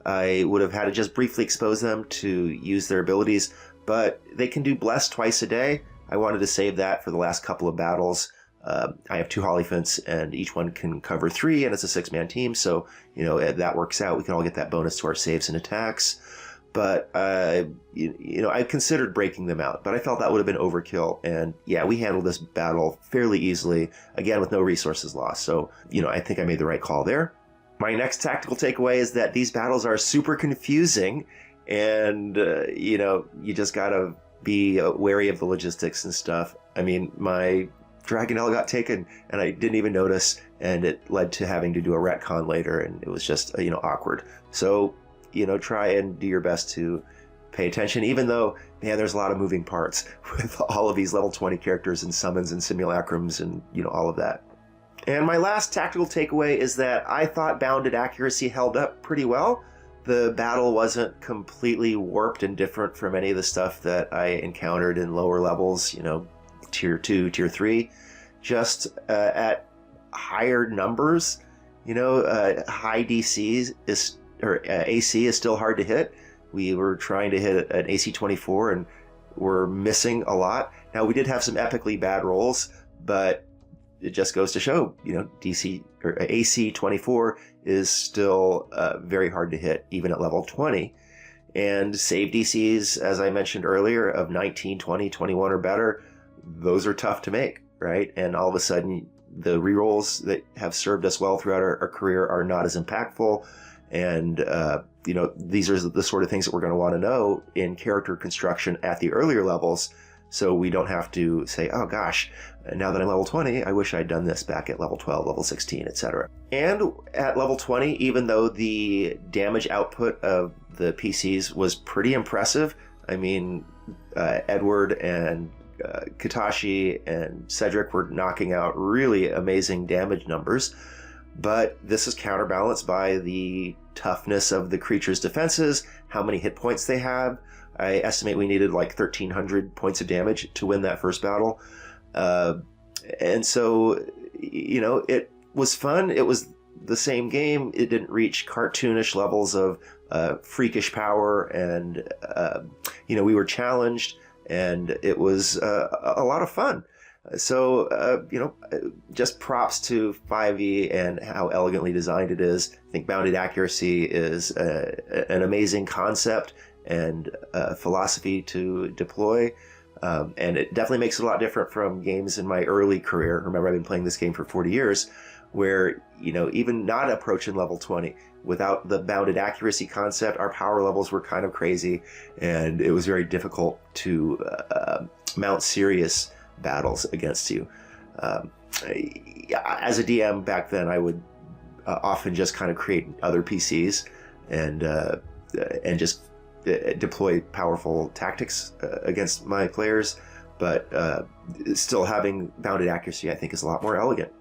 Speaker 1: I would have had to just briefly expose them to use their abilities, but they can do Bless twice a day. I wanted to save that for the last couple of battles. I have 2 Hollyphants, and each one can cover 3, and it's a 6-man team, so that works out. We can all get that bonus to our saves and attacks. But, I considered breaking them out, but I felt that would have been overkill. And yeah, we handled this battle fairly easily, again, with no resources lost. So, I think I made the right call there. My next tactical takeaway is that these battles are super confusing, and, you just gotta be wary of the logistics and stuff. I mean, my Dragonelle got taken, and I didn't even notice, and it led to having to do a retcon later, and it was just, awkward. So, try and do your best to pay attention, even though, man, there's a lot of moving parts with all of these level 20 characters and summons and simulacrums and, all of that. And my last tactical takeaway is that I thought Bounded Accuracy held up pretty well. The battle wasn't completely warped and different from any of the stuff that I encountered in lower levels, tier 2, tier 3, just at higher numbers, high DCs AC is still hard to hit. We were trying to hit an AC 24 and we're missing a lot. Now, we did have some epically bad rolls, but it just goes to show, DC or AC 24 is still very hard to hit, even at level 20. And save DCs, as I mentioned earlier, of 19, 20, 21 or better, those are tough to make, right? And all of a sudden, the rerolls that have served us well throughout our career are not as impactful. And, these are the sort of things that we're going to want to know in character construction at the earlier levels, so we don't have to say, oh gosh, now that I'm level 20, I wish I'd done this back at level 12, level 16, etc. And at level 20, even though the damage output of the PCs was pretty impressive, I mean, Edward and Katashi and Cedric were knocking out really amazing damage numbers. But this is counterbalanced by the toughness of the creature's defenses, how many hit points they have. I estimate we needed like 1,300 points of damage to win that first battle. And so, it was fun. It was the same game. It didn't reach cartoonish levels of freakish power. And, we were challenged. And it was a lot of fun. So, just props to 5e and how elegantly designed it is. I think Bounded Accuracy is an amazing concept and philosophy to deploy. And it definitely makes it a lot different from games in my early career. Remember, I've been playing this game for 40 years, where, even not approaching level 20, without the Bounded Accuracy concept, our power levels were kind of crazy, and it was very difficult to mount serious battles against you. as a DM back then, I would often just kind of create other PCs and just deploy powerful tactics against my players, but still having bounded accuracy, I think, is a lot more elegant.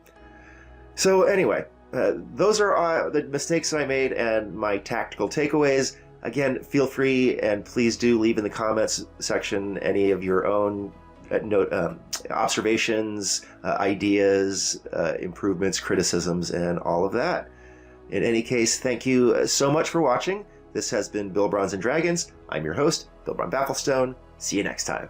Speaker 1: So anyway, those are the mistakes I made and my tactical takeaways. Again, feel free and please do leave in the comments section any of your own observations, ideas, improvements, criticisms, and all of that. In any case, thank you so much for watching. This has been Bill Bronze and Dragons. I'm your host, Bill Bron Bafflestone. See you next time.